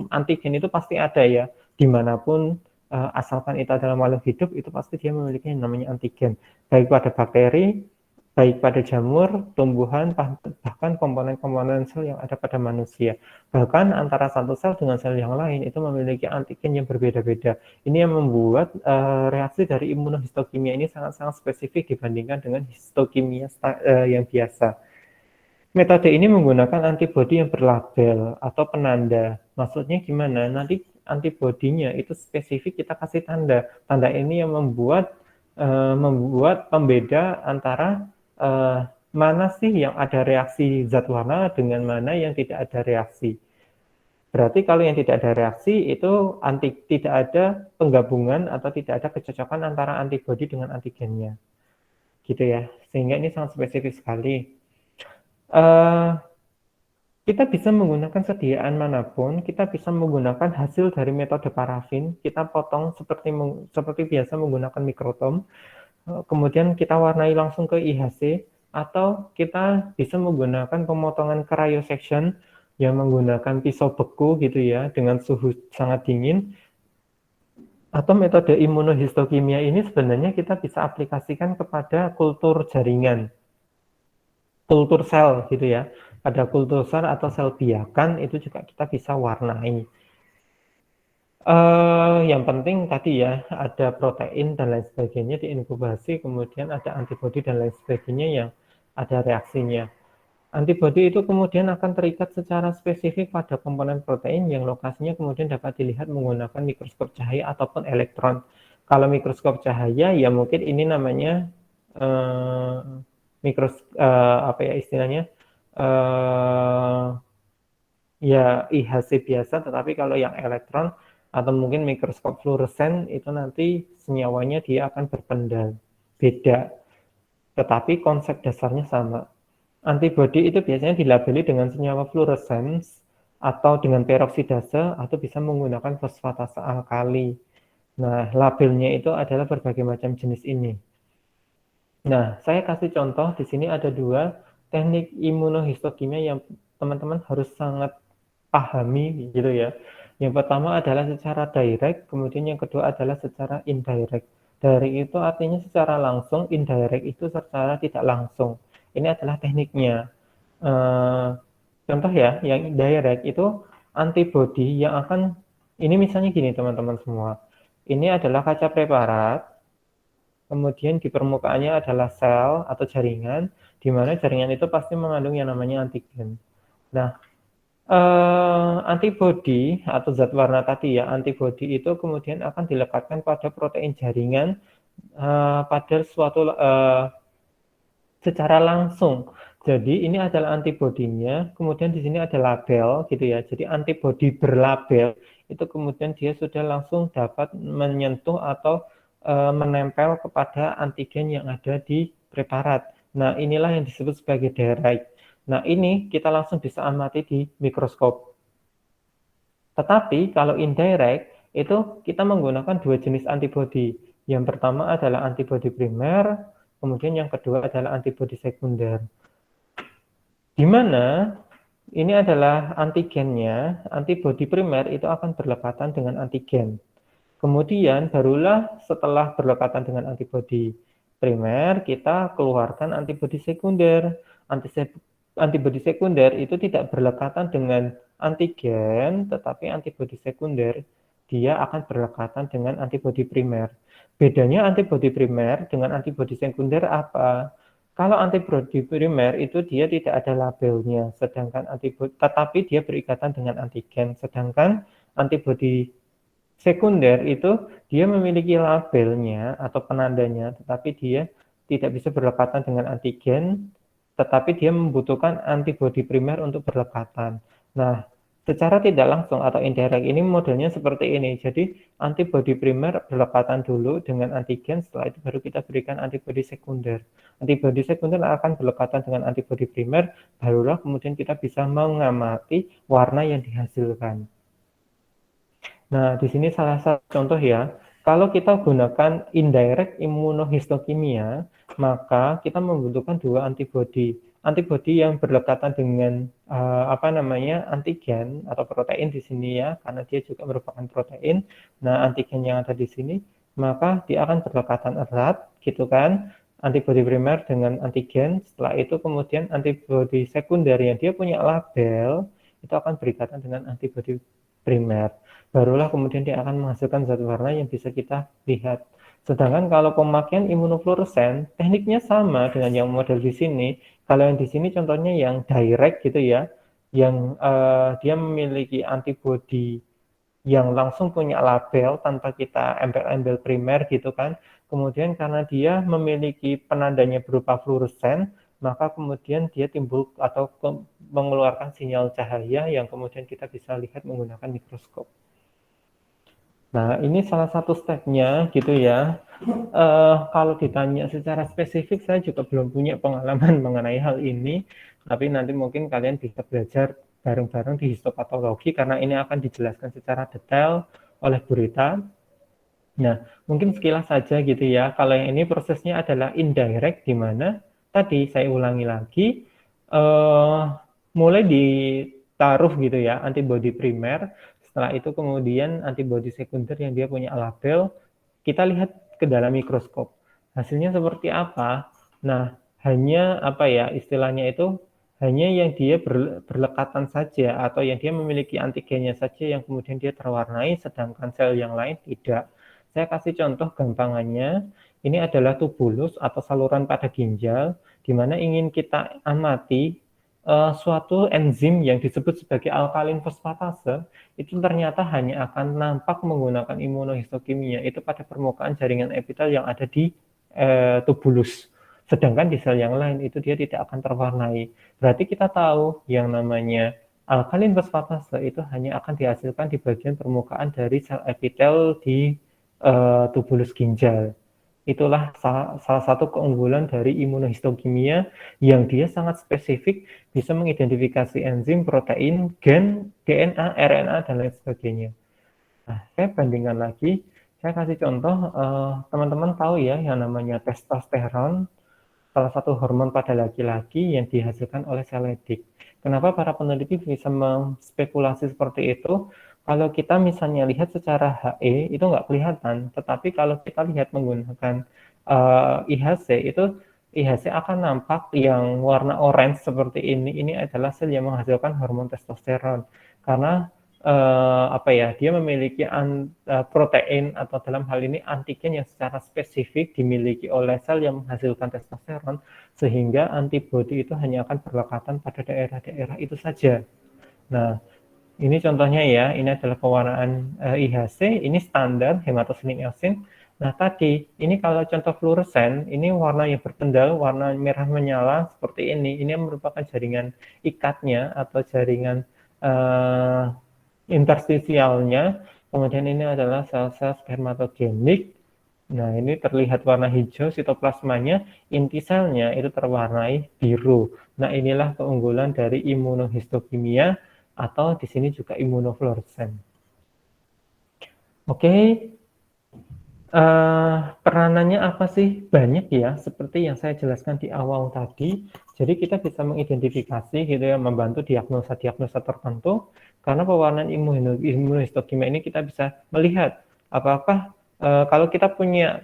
Speaker 1: antigen itu pasti ada ya, dimanapun asalkan itu adalah makhluk hidup, itu pasti dia memiliki yang namanya antigen. Baik pada bakteri, baik pada jamur, tumbuhan, bahkan komponen-komponen sel yang ada pada manusia. Bahkan antara satu sel dengan sel yang lain itu memiliki antigen yang berbeda-beda. Ini yang membuat reaksi dari imunohistokimia ini sangat-sangat spesifik dibandingkan dengan histokimia yang biasa. Metode ini menggunakan antibodi yang berlabel atau penanda. Maksudnya gimana? Nanti antibodinya itu spesifik kita kasih tanda. Tanda ini yang membuat pembeda antara mana sih yang ada reaksi zat warna dengan mana yang tidak ada reaksi. Berarti kalau yang tidak ada reaksi itu tidak ada penggabungan atau tidak ada kecocokan antara antibodi dengan antigennya. Gitu ya. Sehingga ini sangat spesifik sekali. Kita bisa menggunakan sediaan manapun, kita bisa menggunakan hasil dari metode parafin, kita potong seperti biasa menggunakan mikrotom, kemudian kita warnai langsung ke IHC, atau kita bisa menggunakan pemotongan cryosection yang menggunakan pisau beku gitu ya, dengan suhu sangat dingin, atau metode imunohistokimia ini sebenarnya kita bisa aplikasikan kepada kultur jaringan, kultur sel gitu ya. Pada kultur sel atau sel biakan itu juga kita bisa warnai. Yang penting tadi ya ada protein dan lain sebagainya diinkubasi, kemudian ada antibodi dan lain sebagainya yang ada reaksinya. Antibodi itu kemudian akan terikat secara spesifik pada komponen protein yang lokasinya kemudian dapat dilihat menggunakan mikroskop cahaya ataupun elektron. Kalau mikroskop cahaya ya mungkin ini namanya apa ya istilahnya ya IHC biasa, tetapi kalau yang elektron atau mungkin mikroskop fluoresen itu nanti senyawanya dia akan berpendal, beda. Tetapi konsep dasarnya sama. Antibodi itu biasanya dilabeli dengan senyawa fluoresens atau dengan peroksidase atau bisa menggunakan fosfatase alkali. Nah, labelnya itu adalah berbagai macam jenis ini. Nah, saya kasih contoh di sini ada dua teknik imunohistokimia yang teman-teman harus sangat pahami gitu ya. Yang pertama adalah secara direct, kemudian yang kedua adalah secara indirect. Direct itu artinya secara langsung, indirect itu secara tidak langsung. Ini adalah tekniknya. Eh, Contoh ya, yang direct itu antibody yang akan, ini misalnya gini teman-teman semua. Ini adalah kaca preparat, kemudian di permukaannya adalah sel atau jaringan, di mana jaringan itu pasti mengandung yang namanya antigen. Nah, antibodi atau zat warna tadi ya, antibodi itu kemudian akan dilekatkan pada protein jaringan pada suatu secara langsung. Jadi ini adalah antibodinya, kemudian di sini ada label gitu ya. Jadi antibodi berlabel itu kemudian dia sudah langsung dapat menyentuh atau menempel kepada antigen yang ada di preparat. Nah, inilah yang disebut sebagai direct. Nah, ini kita langsung bisa amati di mikroskop. Tetapi kalau indirect itu kita menggunakan dua jenis antibodi. Yang pertama adalah antibodi primer, kemudian yang kedua adalah antibodi sekunder. Di mana ini adalah antigennya, antibodi primer itu akan berdekatan dengan antigen. Kemudian barulah setelah berdekatan dengan antibodi primer, kita keluarkan antibodi sekunder. Antibodi sekunder itu tidak berdekatan dengan antigen, tetapi antibodi sekunder dia akan berdekatan dengan antibodi primer. Bedanya antibodi primer dengan antibodi sekunder apa? Kalau antibodi primer itu dia tidak ada labelnya, sedangkan antibodi, tetapi dia berikatan dengan antigen, sedangkan antibodi sekunder itu dia memiliki labelnya atau penandanya, tetapi dia tidak bisa berdekatan dengan antigen, tetapi dia membutuhkan antibodi primer untuk berdekatan. Nah, secara tidak langsung atau indirect ini modelnya seperti ini. Jadi antibodi primer berdekatan dulu dengan antigen, setelah itu baru kita berikan antibodi sekunder. Antibodi sekunder akan berdekatan dengan antibodi primer, barulah kemudian kita bisa mengamati warna yang dihasilkan. Nah, di sini salah satu contoh ya, kalau kita gunakan indirect imunohistokimia, maka kita membutuhkan dua antibodi. Antibodi yang berdekatan dengan antigen atau protein di sini ya, karena dia juga merupakan protein. Nah, antigen yang ada di sini, maka dia akan berdekatan erat, gitu kan? Antibodi primer dengan antigen. Setelah itu kemudian antibodi sekunder yang dia punya label itu akan berikatan dengan antibodi primer. Barulah kemudian dia akan menghasilkan zat warna yang bisa kita lihat. Sedangkan kalau pemakaian imunofluoresen, tekniknya sama dengan yang model di sini. Kalau yang di sini contohnya yang direct gitu ya, yang dia memiliki antibodi yang langsung punya label tanpa kita embel-embel primer gitu kan. Kemudian karena dia memiliki penandanya berupa fluoresen, maka kemudian dia timbul atau mengeluarkan sinyal cahaya yang kemudian kita bisa lihat menggunakan mikroskop. Nah, ini salah satu stepnya gitu ya. Kalau ditanya secara spesifik, saya juga belum punya pengalaman mengenai hal ini, tapi nanti mungkin kalian bisa belajar bareng-bareng di histopatologi karena ini akan dijelaskan secara detail oleh Bu Rita. Nah, mungkin sekilas saja gitu ya. Kalau yang ini prosesnya adalah indirect, di mana tadi saya ulangi lagi, mulai ditaruh gitu ya antibodi primer, setelah itu kemudian antibodi sekunder yang dia punya label, kita lihat ke dalam mikroskop. Hasilnya seperti apa? Nah, hanya apa ya istilahnya itu hanya yang dia berlekatan saja atau yang dia memiliki antigennya saja yang kemudian dia terwarnai, sedangkan sel yang lain tidak. Saya kasih contoh gampangannya, ini adalah tubulus atau saluran pada ginjal, di mana ingin kita amati suatu enzim yang disebut sebagai alkalin fosfatase, itu ternyata hanya akan nampak menggunakan imunohistokimia, itu pada permukaan jaringan epitel yang ada di tubulus. Sedangkan di sel yang lain itu dia tidak akan terwarnai. Berarti kita tahu yang namanya alkalin fosfatase itu hanya akan dihasilkan di bagian permukaan dari sel epitel di tubulus ginjal. Itulah salah satu keunggulan dari imunohistokimia yang dia sangat spesifik, bisa mengidentifikasi enzim, protein, gen, DNA, RNA, dan lain sebagainya. Nah, saya bandingkan lagi, saya kasih contoh, teman-teman tahu ya yang namanya testosteron. salah satu hormon pada laki-laki yang dihasilkan oleh sel Leydig. Kenapa para peneliti bisa menspekulasi seperti itu? Kalau kita misalnya lihat secara HE itu nggak kelihatan, tetapi kalau kita lihat menggunakan IHC itu IHC akan nampak yang warna orange seperti ini. Ini adalah sel yang menghasilkan hormon testosteron karena dia memiliki protein atau dalam hal ini antigen yang secara spesifik dimiliki oleh sel yang menghasilkan testosteron, sehingga antibodi itu hanya akan berlekatan pada daerah-daerah itu saja. Nah, ini contohnya ya, ini adalah pewarnaan IHC, ini standar hematosilik eosin. Nah tadi, ini kalau contoh fluoresen, ini warna yang berpendal, warna merah menyala seperti ini merupakan jaringan ikatnya atau jaringan interstisialnya. Kemudian ini adalah sel-sel spermatogenik. Nah ini terlihat warna hijau sitoplasmanya, inti selnya itu terwarnai biru. Nah inilah keunggulan dari imunohistokimia atau di sini juga imunofluoresen. Oke, peranannya apa sih? Banyak ya, seperti yang saya jelaskan di awal tadi. Jadi kita bisa mengidentifikasi gitu ya, membantu diagnosa-diagnosa tertentu. Karena pewarnaan imunohistokimia ini kita bisa melihat apakah kalau kita punya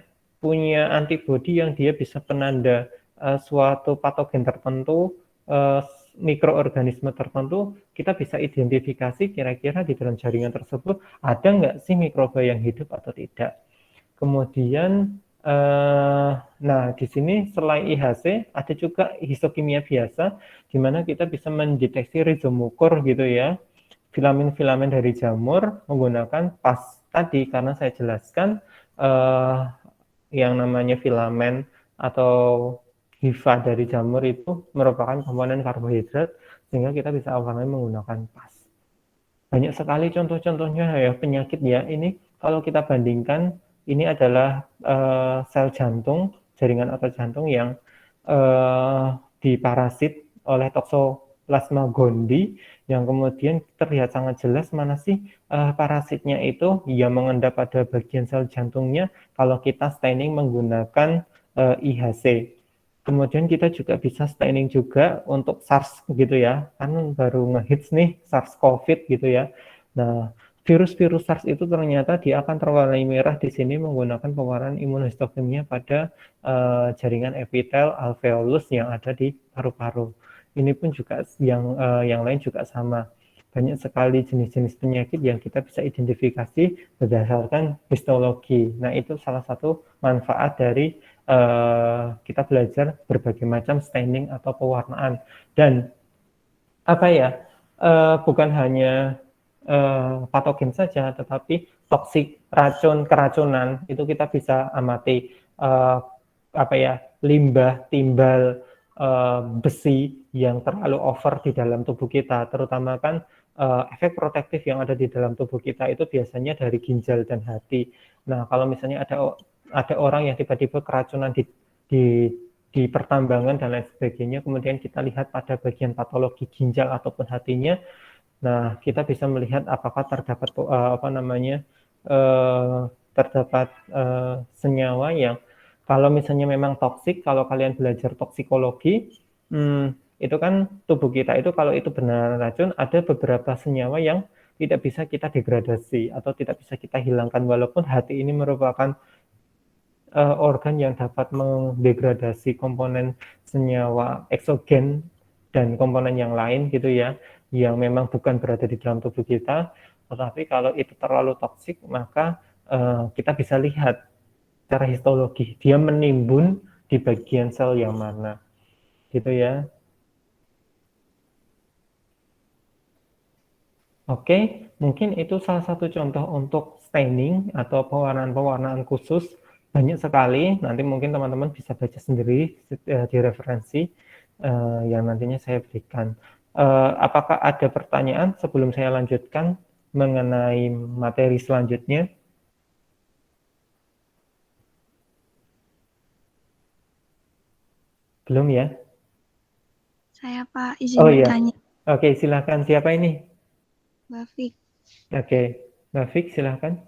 Speaker 1: antibodi yang dia bisa penanda suatu patogen tertentu, mikroorganisme tertentu, kita bisa identifikasi kira-kira di dalam jaringan tersebut ada nggak sih mikroba yang hidup atau tidak. Kemudian, nah di sini selain IHC ada juga histokimia biasa, di mana kita bisa mendeteksi rizomukur gitu ya, filamen-filamen dari jamur menggunakan PAS tadi, karena saya jelaskan yang namanya filamen atau hifa dari jamur itu merupakan komponen karbohidrat, sehingga kita bisa awalnya menggunakan PAS. Banyak sekali contoh-contohnya ya penyakit ya. Ini kalau kita bandingkan, ini adalah sel jantung, jaringan otot jantung yang diparasit oleh Toxoplasma gondii, yang kemudian terlihat sangat jelas mana sih parasitnya itu yang mengendap pada bagian sel jantungnya kalau kita staining menggunakan IHC. Kemudian kita juga bisa staining juga untuk SARS gitu ya, kan baru ngehits nih SARS-CoV gitu ya. Nah, virus-virus SARS itu ternyata dia akan terwarnai merah di sini menggunakan pewarnaan imunohistokimia pada jaringan epitel alveolus yang ada di paru-paru. Ini pun juga yang lain juga sama. Banyak sekali jenis-jenis penyakit yang kita bisa identifikasi berdasarkan histologi. Nah, itu salah satu manfaat dari kita belajar berbagai macam staining atau pewarnaan. Dan bukan hanya patogen saja, tetapi toksik, racun, keracunan itu kita bisa amati. Limbah, timbal, besi yang terlalu over di dalam tubuh kita, terutama kan efek protektif yang ada di dalam tubuh kita itu biasanya dari ginjal dan hati. Nah, kalau misalnya ada orang yang tiba-tiba keracunan di pertambangan dan lain sebagainya, kemudian kita lihat pada bagian patologi ginjal ataupun hatinya, nah kita bisa melihat apakah terdapat terdapat senyawa yang kalau misalnya memang toksik. Kalau kalian belajar toksikologi, itu kan tubuh kita itu kalau itu benar racun, ada beberapa senyawa yang tidak bisa kita degradasi atau tidak bisa kita hilangkan, walaupun hati ini merupakan organ yang dapat mendegradasi komponen senyawa eksogen dan komponen yang lain gitu ya, yang memang bukan berada di dalam tubuh kita. Tetapi kalau itu terlalu toksik, maka kita bisa lihat secara histologi dia menimbun di bagian sel yang mana gitu ya. Oke, mungkin itu salah satu contoh untuk staining atau pewarnaan-pewarnaan khusus. Banyak sekali, nanti mungkin teman-teman bisa baca sendiri di referensi yang nantinya saya berikan. Apakah ada pertanyaan sebelum saya lanjutkan mengenai materi selanjutnya? Belum ya?
Speaker 3: Saya Pak, izin
Speaker 1: Oh iya.
Speaker 3: bertanya.
Speaker 1: Oke, silakan. Siapa ini?
Speaker 3: Mbak Fik,
Speaker 1: Oke, Mbak Fik, silakan.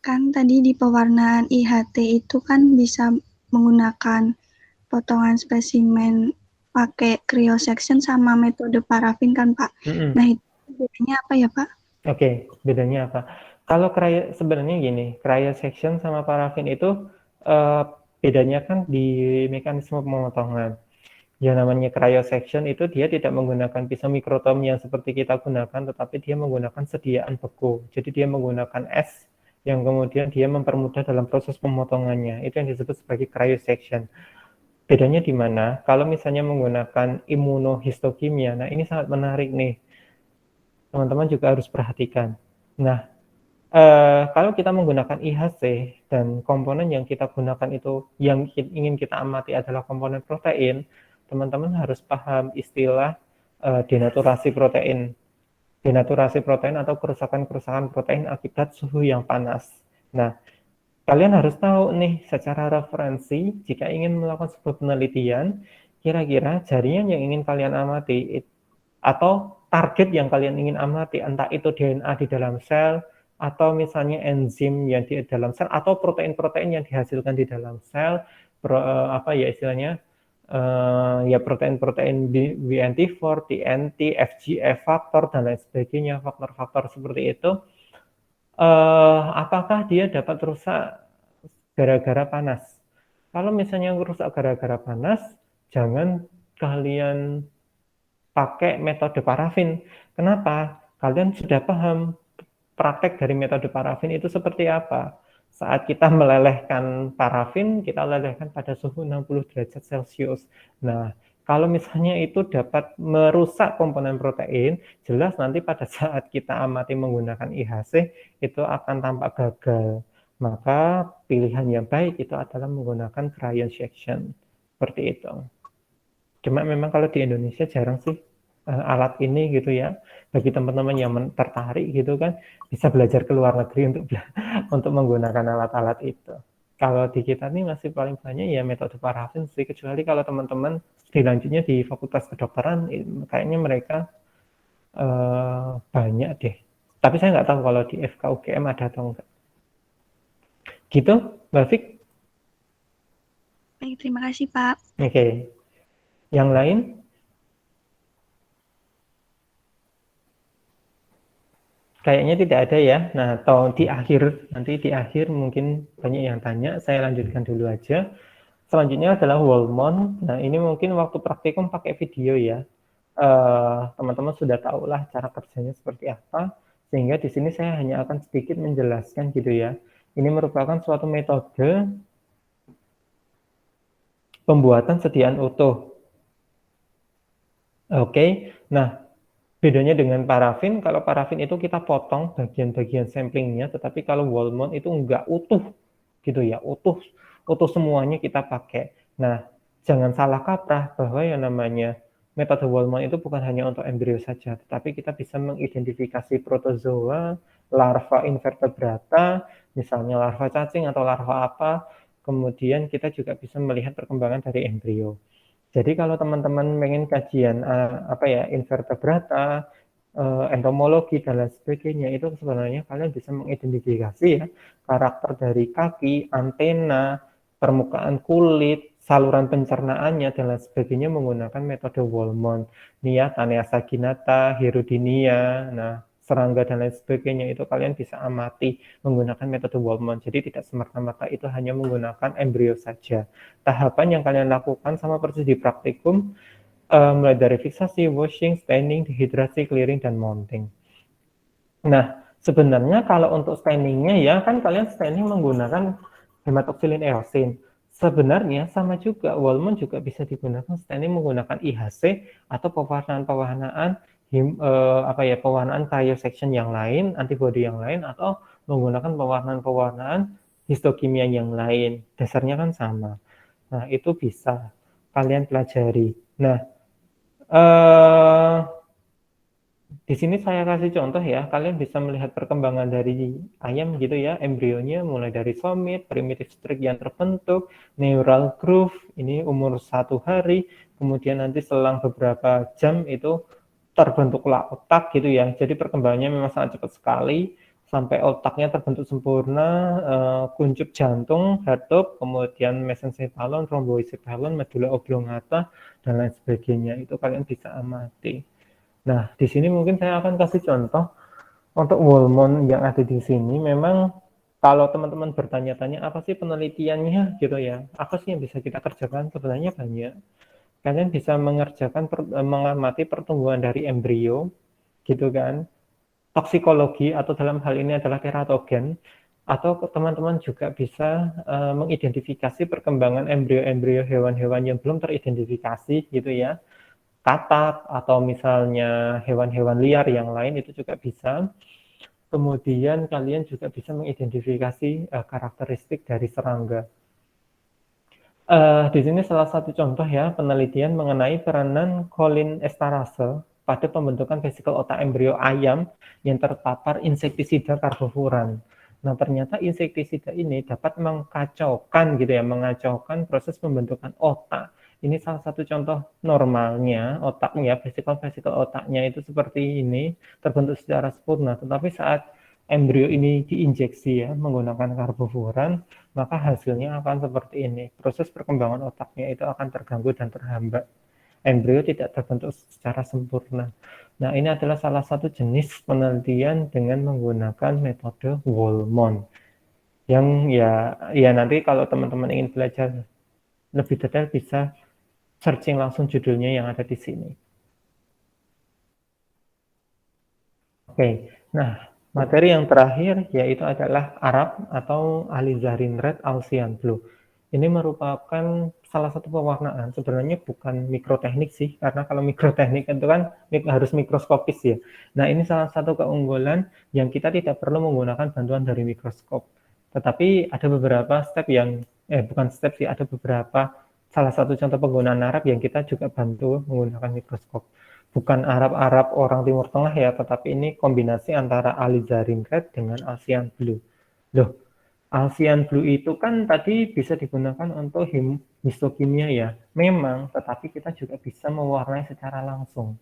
Speaker 3: kan tadi di pewarnaan IHT itu kan bisa menggunakan potongan spesimen pakai cryosection sama metode parafin kan Pak.
Speaker 1: Mm-mm.
Speaker 3: Nah itu bedanya apa ya Pak?
Speaker 1: Oke, bedanya apa? Kalau sebenarnya gini, cryosection sama parafin itu bedanya kan di mekanisme pemotongan. Yang namanya cryosection itu dia tidak menggunakan pisau mikrotom yang seperti kita gunakan, tetapi dia menggunakan sediaan beku. Jadi dia menggunakan es yang kemudian dia mempermudah dalam proses pemotongannya. Itu yang disebut sebagai cryosection. Bedanya di mana? Kalau misalnya menggunakan imunohistokimia, nah ini sangat menarik nih. Teman-teman juga harus perhatikan. Nah, kalau kita menggunakan IHC dan komponen yang kita gunakan itu yang ingin kita amati adalah komponen protein, teman-teman harus paham istilah denaturasi protein. Denaturasi protein atau kerusakan-kerusakan protein akibat suhu yang panas. Nah, kalian harus tahu nih secara referensi jika ingin melakukan sebuah penelitian, kira-kira jaringan yang ingin kalian amati atau target yang kalian ingin amati, entah itu DNA di dalam sel, atau misalnya enzim yang di dalam sel, atau protein-protein yang dihasilkan di dalam sel, ya protein-protein BNT4, TNT, FGF faktor, dan lain sebagainya, faktor-faktor seperti itu, apakah dia dapat rusak gara-gara panas? Kalau misalnya rusak gara-gara panas, jangan kalian pakai metode parafin. Kenapa? Kalian sudah paham praktek dari metode parafin itu seperti apa. Saat kita melelehkan parafin, kita lelehkan pada suhu 60 derajat Celcius. Nah, kalau misalnya itu dapat merusak komponen protein, jelas nanti pada saat kita amati menggunakan IHC, itu akan tampak gagal. Maka pilihan yang baik itu adalah menggunakan cryosection. Seperti itu. Cuma memang kalau di Indonesia jarang sih alat ini gitu ya. Bagi teman-teman yang tertarik gitu kan, bisa belajar ke luar negeri untuk menggunakan alat-alat itu. Kalau di kita nih masih paling banyak ya metode parafin sih, kecuali kalau teman-teman dilanjutnya di Fakultas Kedokteran, kayaknya mereka banyak deh. Tapi saya nggak tahu kalau di FK UGM ada atau enggak. Gitu, Mbak Fik?
Speaker 3: Baik, terima kasih Pak.
Speaker 1: Oke. Yang lain? Kayaknya tidak ada ya. Nah, atau nanti di akhir mungkin banyak yang tanya, saya lanjutkan dulu aja. Selanjutnya adalah Wallmont. Nah, ini mungkin waktu praktikum pakai video ya. Teman-teman sudah tahu lah cara kerjanya seperti apa, sehingga di sini saya hanya akan sedikit menjelaskan gitu ya. Ini merupakan suatu metode pembuatan sediaan utuh. Oke, nah bedanya dengan parafin, kalau parafin itu kita potong bagian-bagian samplingnya, tetapi kalau Wallmont itu enggak utuh gitu ya, utuh semuanya kita pakai. Nah, jangan salah kaprah bahwa yang namanya metode Wallmont itu bukan hanya untuk embrio saja, tetapi kita bisa mengidentifikasi protozoa, larva invertebrata, misalnya larva cacing atau larva apa, kemudian kita juga bisa melihat perkembangan dari embrio. Jadi kalau teman-teman pengen kajian invertebrata, entomologi dan lain sebagainya, itu sebenarnya kalian bisa mengidentifikasi ya karakter dari kaki, antena, permukaan kulit, saluran pencernaannya dan lain sebagainya menggunakan metode Wallmont, Nia, Tanea saginata, Hirudinea, nah serangga dan lain sebagainya itu kalian bisa amati menggunakan metode Wallmont. Jadi tidak semerta-merta itu hanya menggunakan embrio saja. Tahapan yang kalian lakukan sama persis di praktikum, mulai dari fiksasi, washing, staining, dehidrasi, clearing, dan mounting. Nah, sebenarnya kalau untuk stainingnya ya kan kalian staining menggunakan hematoxylin eosin. Sebenarnya sama juga, Wallmont juga bisa digunakan staining menggunakan IHC atau pewarnaan-pewarnaan pewarnaan cryosection yang lain, antibody yang lain, atau menggunakan pewarnaan-pewarnaan histokimia yang lain. Dasarnya kan sama. Nah, itu bisa kalian pelajari. Nah, di sini saya kasih contoh ya, kalian bisa melihat perkembangan dari ayam gitu ya, embrionya mulai dari somit, primitive streak yang terbentuk, neural groove, ini umur 1 hari, kemudian nanti selang beberapa jam itu terbentuklah otak gitu ya. Jadi perkembangannya memang sangat cepat sekali sampai otaknya terbentuk sempurna, kuncup jantung, heart, kemudian mesencephalon, thromboencephalon, medula oblongata, dan lain sebagainya. Itu kalian bisa amati. Nah, di sini mungkin saya akan kasih contoh untuk Wolmon yang ada di sini. Memang kalau teman-teman bertanya-tanya apa sih penelitiannya gitu ya, apa sih yang bisa kita kerjakan, sebenarnya banyak. Kalian bisa mengamati pertumbuhan dari embrio gitu kan, toksikologi atau dalam hal ini adalah teratogen, atau teman-teman juga bisa mengidentifikasi perkembangan embrio-embrio hewan-hewan yang belum teridentifikasi gitu ya, katak atau misalnya hewan-hewan liar yang lain itu juga bisa. Kemudian kalian juga bisa mengidentifikasi karakteristik dari serangga. Di sini salah satu contoh ya penelitian mengenai peranan cholinesterase pada pembentukan vesikel otak embrio ayam yang terpapar insektisida karbofuran. Nah, ternyata insektisida ini dapat mengacaukan gitu ya, mengacaukan proses pembentukan otak. Ini salah satu contoh normalnya otaknya, vesikel-vesikel otaknya itu seperti ini, terbentuk secara sempurna. Tetapi saat embrio ini diinjeksi ya menggunakan karbofuran, maka hasilnya akan seperti ini. Proses perkembangan otaknya itu akan terganggu dan terhambat. Embrio tidak terbentuk secara sempurna. Nah, ini adalah salah satu jenis penelitian dengan menggunakan metode Wolmon. Yang ya nanti kalau teman-teman ingin belajar lebih detail bisa searching langsung judulnya yang ada di sini. Oke, nah materi yang terakhir yaitu adalah Arab atau alizarin red Alcyan blue. Ini merupakan salah satu pewarnaan, sebenarnya bukan mikroteknik sih, karena kalau mikroteknik itu kan harus mikroskopis ya. Nah, ini salah satu keunggulan yang kita tidak perlu menggunakan bantuan dari mikroskop. Tetapi ada beberapa step yang, bukan step sih, ada beberapa salah satu contoh penggunaan Arab yang kita juga bantu menggunakan mikroskop. Bukan Arab-Arab orang Timur Tengah ya, tetapi ini kombinasi antara alizarin red dengan Alcyan blue. Loh, Alcyan blue itu kan tadi bisa digunakan untuk histokimia ya, memang, tetapi kita juga bisa mewarnai secara langsung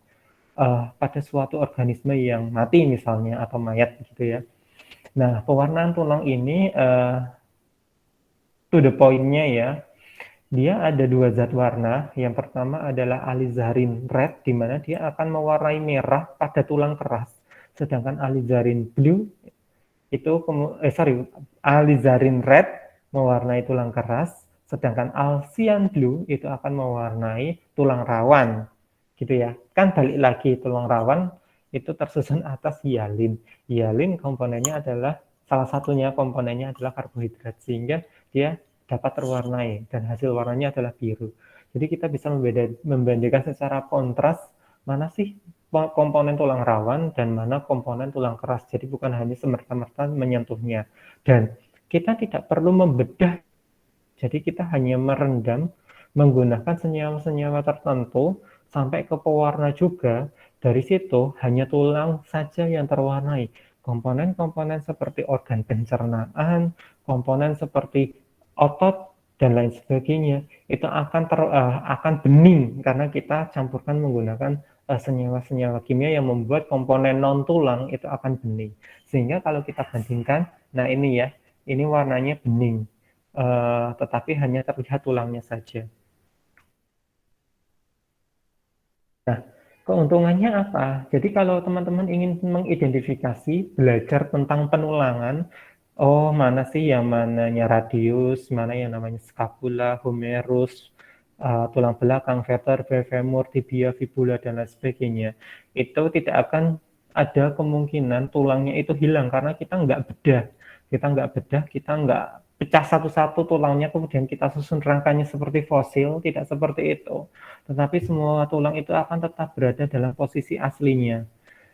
Speaker 1: pada suatu organisme yang mati misalnya atau mayat gitu ya. Nah, pewarnaan tulang ini to the point-nya ya, dia ada dua zat warna. Yang pertama adalah alizarin red, di mana dia akan mewarnai merah pada tulang keras, sedangkan alizarin blue itu alizarin red mewarnai tulang keras, sedangkan Alcyan blue itu akan mewarnai tulang rawan, gitu ya. Kan balik lagi tulang rawan itu tersusun atas hialin. Hialin komponennya adalah salah satunya komponennya adalah karbohidrat, sehingga dia dapat terwarnai dan hasil warnanya adalah biru. Jadi kita bisa membandingkan secara kontras mana sih komponen tulang rawan dan mana komponen tulang keras. Jadi bukan hanya semerta-merta menyentuhnya. Dan kita tidak perlu membedah. Jadi kita hanya merendam menggunakan senyawa-senyawa tertentu sampai ke pewarna juga. Dari situ hanya tulang saja yang terwarnai. Komponen-komponen seperti organ pencernaan, komponen seperti otot dan lain sebagainya itu akan bening karena kita campurkan menggunakan senyawa-senyawa kimia yang membuat komponen non tulang itu akan bening. Sehingga kalau kita bandingkan, nah ini ya, ini warnanya bening, tetapi hanya terlihat tulangnya saja. Nah, keuntungannya apa? Jadi kalau teman-teman ingin mengidentifikasi, belajar tentang penulangan, oh mana sih yang mananya radius, mana yang namanya scapula, humerus, tulang belakang, vertebrae, femur, tibia, fibula, dan lain sebagainya. Itu tidak akan ada kemungkinan tulangnya itu hilang karena kita nggak bedah. Kita nggak pecah satu-satu tulangnya, kemudian kita susun rangkanya seperti fosil, tidak seperti itu. Tetapi semua tulang itu akan tetap berada dalam posisi aslinya.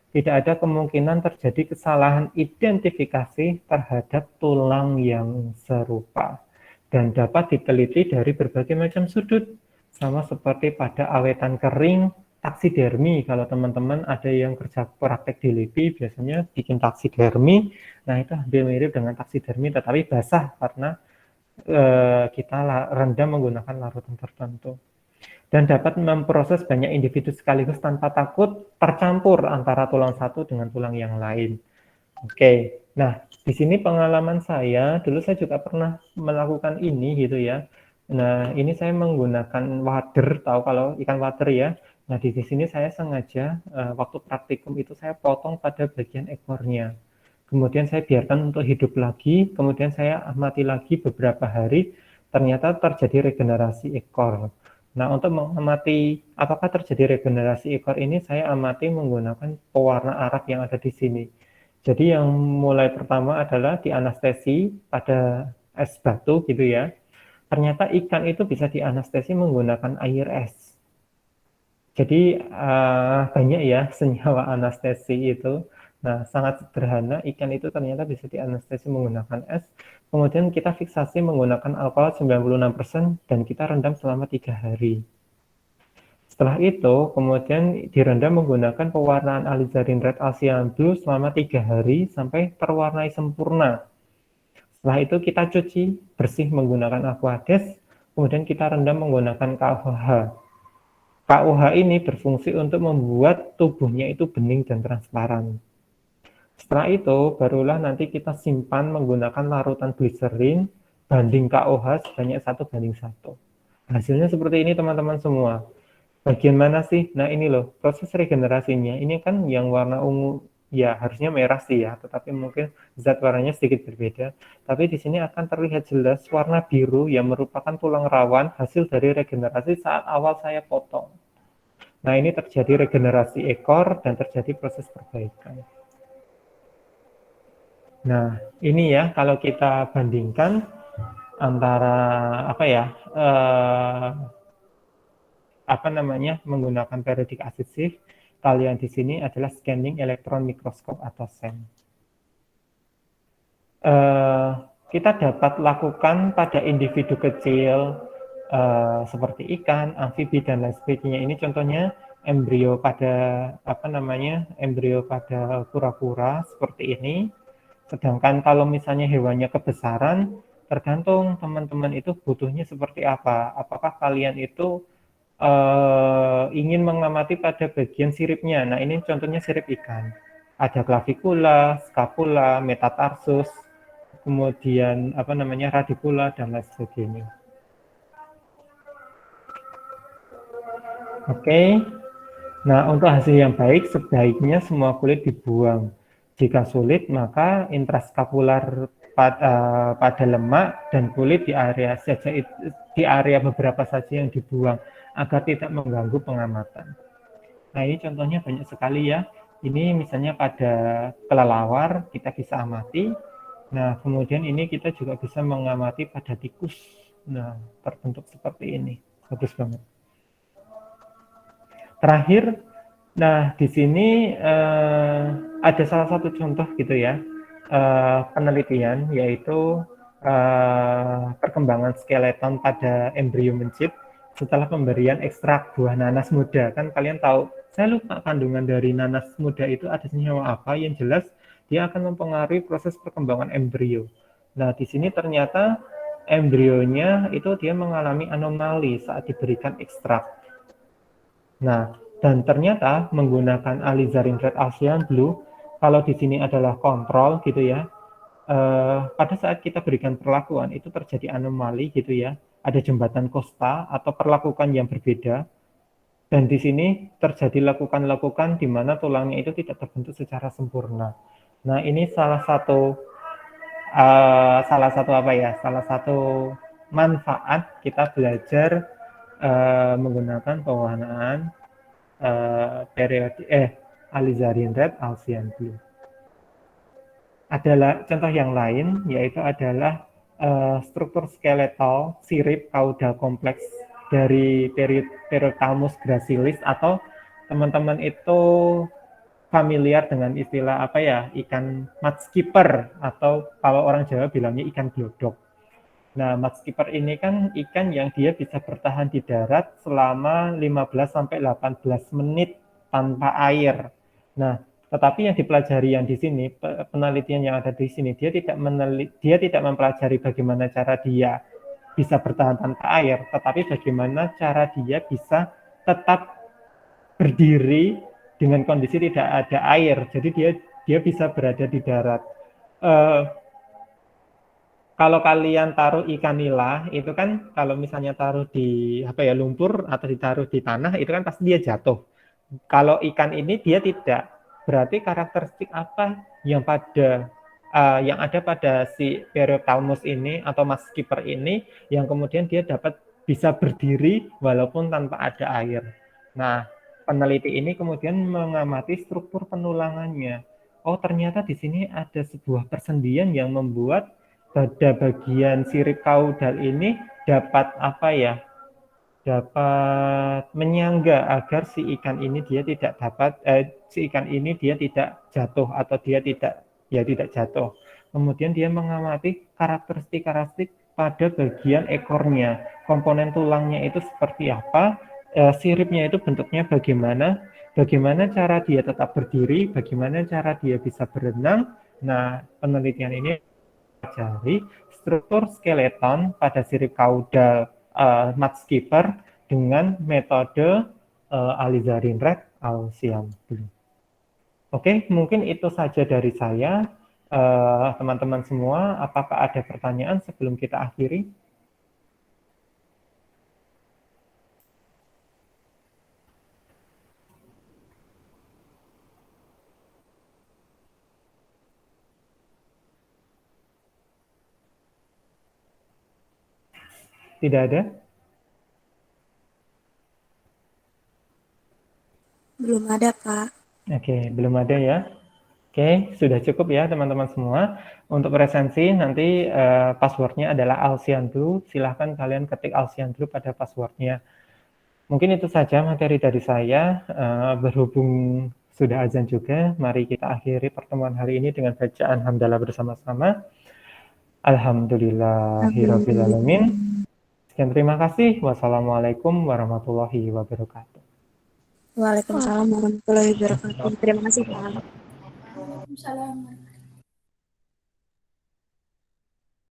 Speaker 1: Tidak ada kemungkinan terjadi kesalahan identifikasi terhadap tulang yang serupa dan dapat diteliti dari berbagai macam sudut, sama seperti pada awetan kering, taksidermi. Kalau teman-teman ada yang kerja praktek di LIPI biasanya bikin taksidermi, nah itu hampir mirip dengan taksidermi tetapi basah karena kita rendam menggunakan larutan tertentu. Dan dapat memproses banyak individu sekaligus tanpa takut tercampur antara tulang satu dengan tulang yang lain. Oke, Nah, di sini pengalaman saya, dulu saya juga pernah melakukan ini gitu ya. Nah, ini saya menggunakan wader, tahu kalau ikan wader ya. Nah, di sini saya sengaja waktu praktikum itu saya potong pada bagian ekornya. Kemudian saya biarkan untuk hidup lagi, kemudian saya amati lagi beberapa hari, ternyata terjadi regenerasi ekor. Nah, untuk mengamati apakah terjadi regenerasi ekor ini, saya amati menggunakan pewarna arak yang ada di sini. Jadi yang mulai pertama adalah di anestesi pada es batu gitu ya. Ternyata ikan itu bisa dianestesi menggunakan air es. Jadi banyak ya senyawa anestesi itu. Nah, sangat sederhana, ikan itu ternyata bisa dianestesi menggunakan es. Kemudian kita fiksasi menggunakan alkohol 96% dan kita rendam selama 3 hari. Setelah itu, kemudian direndam menggunakan pewarnaan alizarin red Asian blue selama 3 hari sampai terwarnai sempurna. Setelah itu kita cuci bersih menggunakan Aquades, kemudian kita rendam menggunakan KUH. KUH ini berfungsi untuk membuat tubuhnya itu bening dan transparan. Setelah itu, barulah nanti kita simpan menggunakan larutan gliserin banding KUH sebanyak 1:1. Hasilnya seperti ini teman-teman semua. Bagian mana sih? Nah ini loh, proses regenerasinya. Ini kan yang warna ungu, ya harusnya merah sih ya, tetapi mungkin zat warnanya sedikit berbeda. Tapi di sini akan terlihat jelas warna biru yang merupakan tulang rawan hasil dari regenerasi saat awal saya potong. Nah ini terjadi regenerasi ekor dan terjadi proses perbaikan. Nah ini ya kalau kita bandingkan antara menggunakan periodic acid sieve, kalian di sini adalah scanning elektron mikroskop atau SEM. Kita dapat lakukan pada individu kecil seperti ikan, amfibi dan lain sebagainya. Ini contohnya embrio pada embrio pada kura-kura seperti ini. Sedangkan kalau misalnya hewannya kebesaran, tergantung teman-teman itu butuhnya seperti apa. Apakah kalian itu ingin mengamati pada bagian siripnya. Nah, ini contohnya sirip ikan. Ada clavicula, scapula, metatarsus, kemudian radicula dan lain sebagainya. Oke. Nah, untuk hasil yang baik sebaiknya semua kulit dibuang. Jika sulit, maka intrascapular pada lemak dan kulit di area beberapa saja yang dibuang agar tidak mengganggu pengamatan. Nah, ini contohnya banyak sekali ya. Ini misalnya pada kelelawar kita bisa amati. Nah, kemudian ini kita juga bisa mengamati pada tikus. Nah, terbentuk seperti ini. Bagus banget. Terakhir, nah di sini ada salah satu contoh gitu ya, penelitian yaitu perkembangan skeleton pada embrio mencit setelah pemberian ekstrak buah nanas muda. Kan kalian tahu, saya lupa kandungan dari nanas muda itu ada senyawa apa, yang jelas dia akan mempengaruhi proses perkembangan embrio. Nah, di sini ternyata embrionya itu dia mengalami anomali saat diberikan ekstrak. Nah, dan ternyata menggunakan alizarin red Asian blue, kalau di sini adalah kontrol gitu ya, pada saat kita berikan perlakuan itu terjadi anomali gitu ya, ada jembatan Costa atau perlakukan yang berbeda, dan di sini terjadi lakukan-lakukan di mana tulangnya itu tidak terbentuk secara sempurna. Nah, ini salah satu manfaat kita belajar menggunakan pewarnaan alizarin red Asian blue. Adalah contoh yang lain yaitu adalah struktur skeletal sirip kaudal kompleks dari Periothalamus gracilis, atau teman-teman itu familiar dengan istilah ikan mudskipper, atau kalau orang Jawa bilangnya ikan glodok. Nah, mudskipper ini kan ikan yang dia bisa bertahan di darat selama 15-18 menit tanpa air. Nah, tetapi yang dipelajari yang di sini, penelitian yang ada di sini, dia tidak mempelajari bagaimana cara dia bisa bertahan tanpa air, tetapi bagaimana cara dia bisa tetap berdiri dengan kondisi tidak ada air. Jadi dia bisa berada di darat. eh, kalau kalian taruh ikan nila, itu kan kalau misalnya taruh di apa ya lumpur atau ditaruh di tanah, itu kan pasti dia jatuh. Kalau ikan ini dia tidak. Berarti karakteristik apa yang ada pada si Periophthalmus ini atau mas skipper ini yang kemudian dia dapat bisa berdiri walaupun tanpa ada air. Nah, peneliti ini kemudian mengamati struktur penulangannya. Oh, ternyata di sini ada sebuah persendian yang membuat pada bagian sirip kaudal ini dapat apa ya? Dapat menyangga agar si ikan ini dia tidak si ikan ini dia tidak jatuh atau dia tidak jatuh. Kemudian dia mengamati karakteristik pada bagian ekornya, komponen tulangnya itu seperti apa, siripnya itu bentuknya bagaimana, bagaimana cara dia tetap berdiri, bagaimana cara dia bisa berenang. Nah, penelitian ini mempelajari struktur skeleton pada sirip kaudal mudskipper dengan metode alizarin red Alcyon blue. Oke, mungkin itu saja dari saya. Teman-teman semua, apakah ada pertanyaan sebelum kita akhiri? Tidak ada?
Speaker 4: Belum ada, Pak.
Speaker 1: Oke, belum ada ya. Oke, sudah cukup ya teman-teman semua. Untuk presensi nanti passwordnya adalah Alcyon Blue. Silahkan kalian ketik Alcyon Blue pada passwordnya. Mungkin itu saja materi dari saya. Berhubung sudah azan juga, mari kita akhiri pertemuan hari ini dengan bacaan hamdalah bersama-sama. Alhamdulillahirrabbilalamin. Sekian terima kasih. Wassalamualaikum warahmatullahi wabarakatuh.
Speaker 4: Waalaikumsalam warahmatullahi wabarakatuh. Terima kasih, Pak.
Speaker 5: Waalaikumsalam.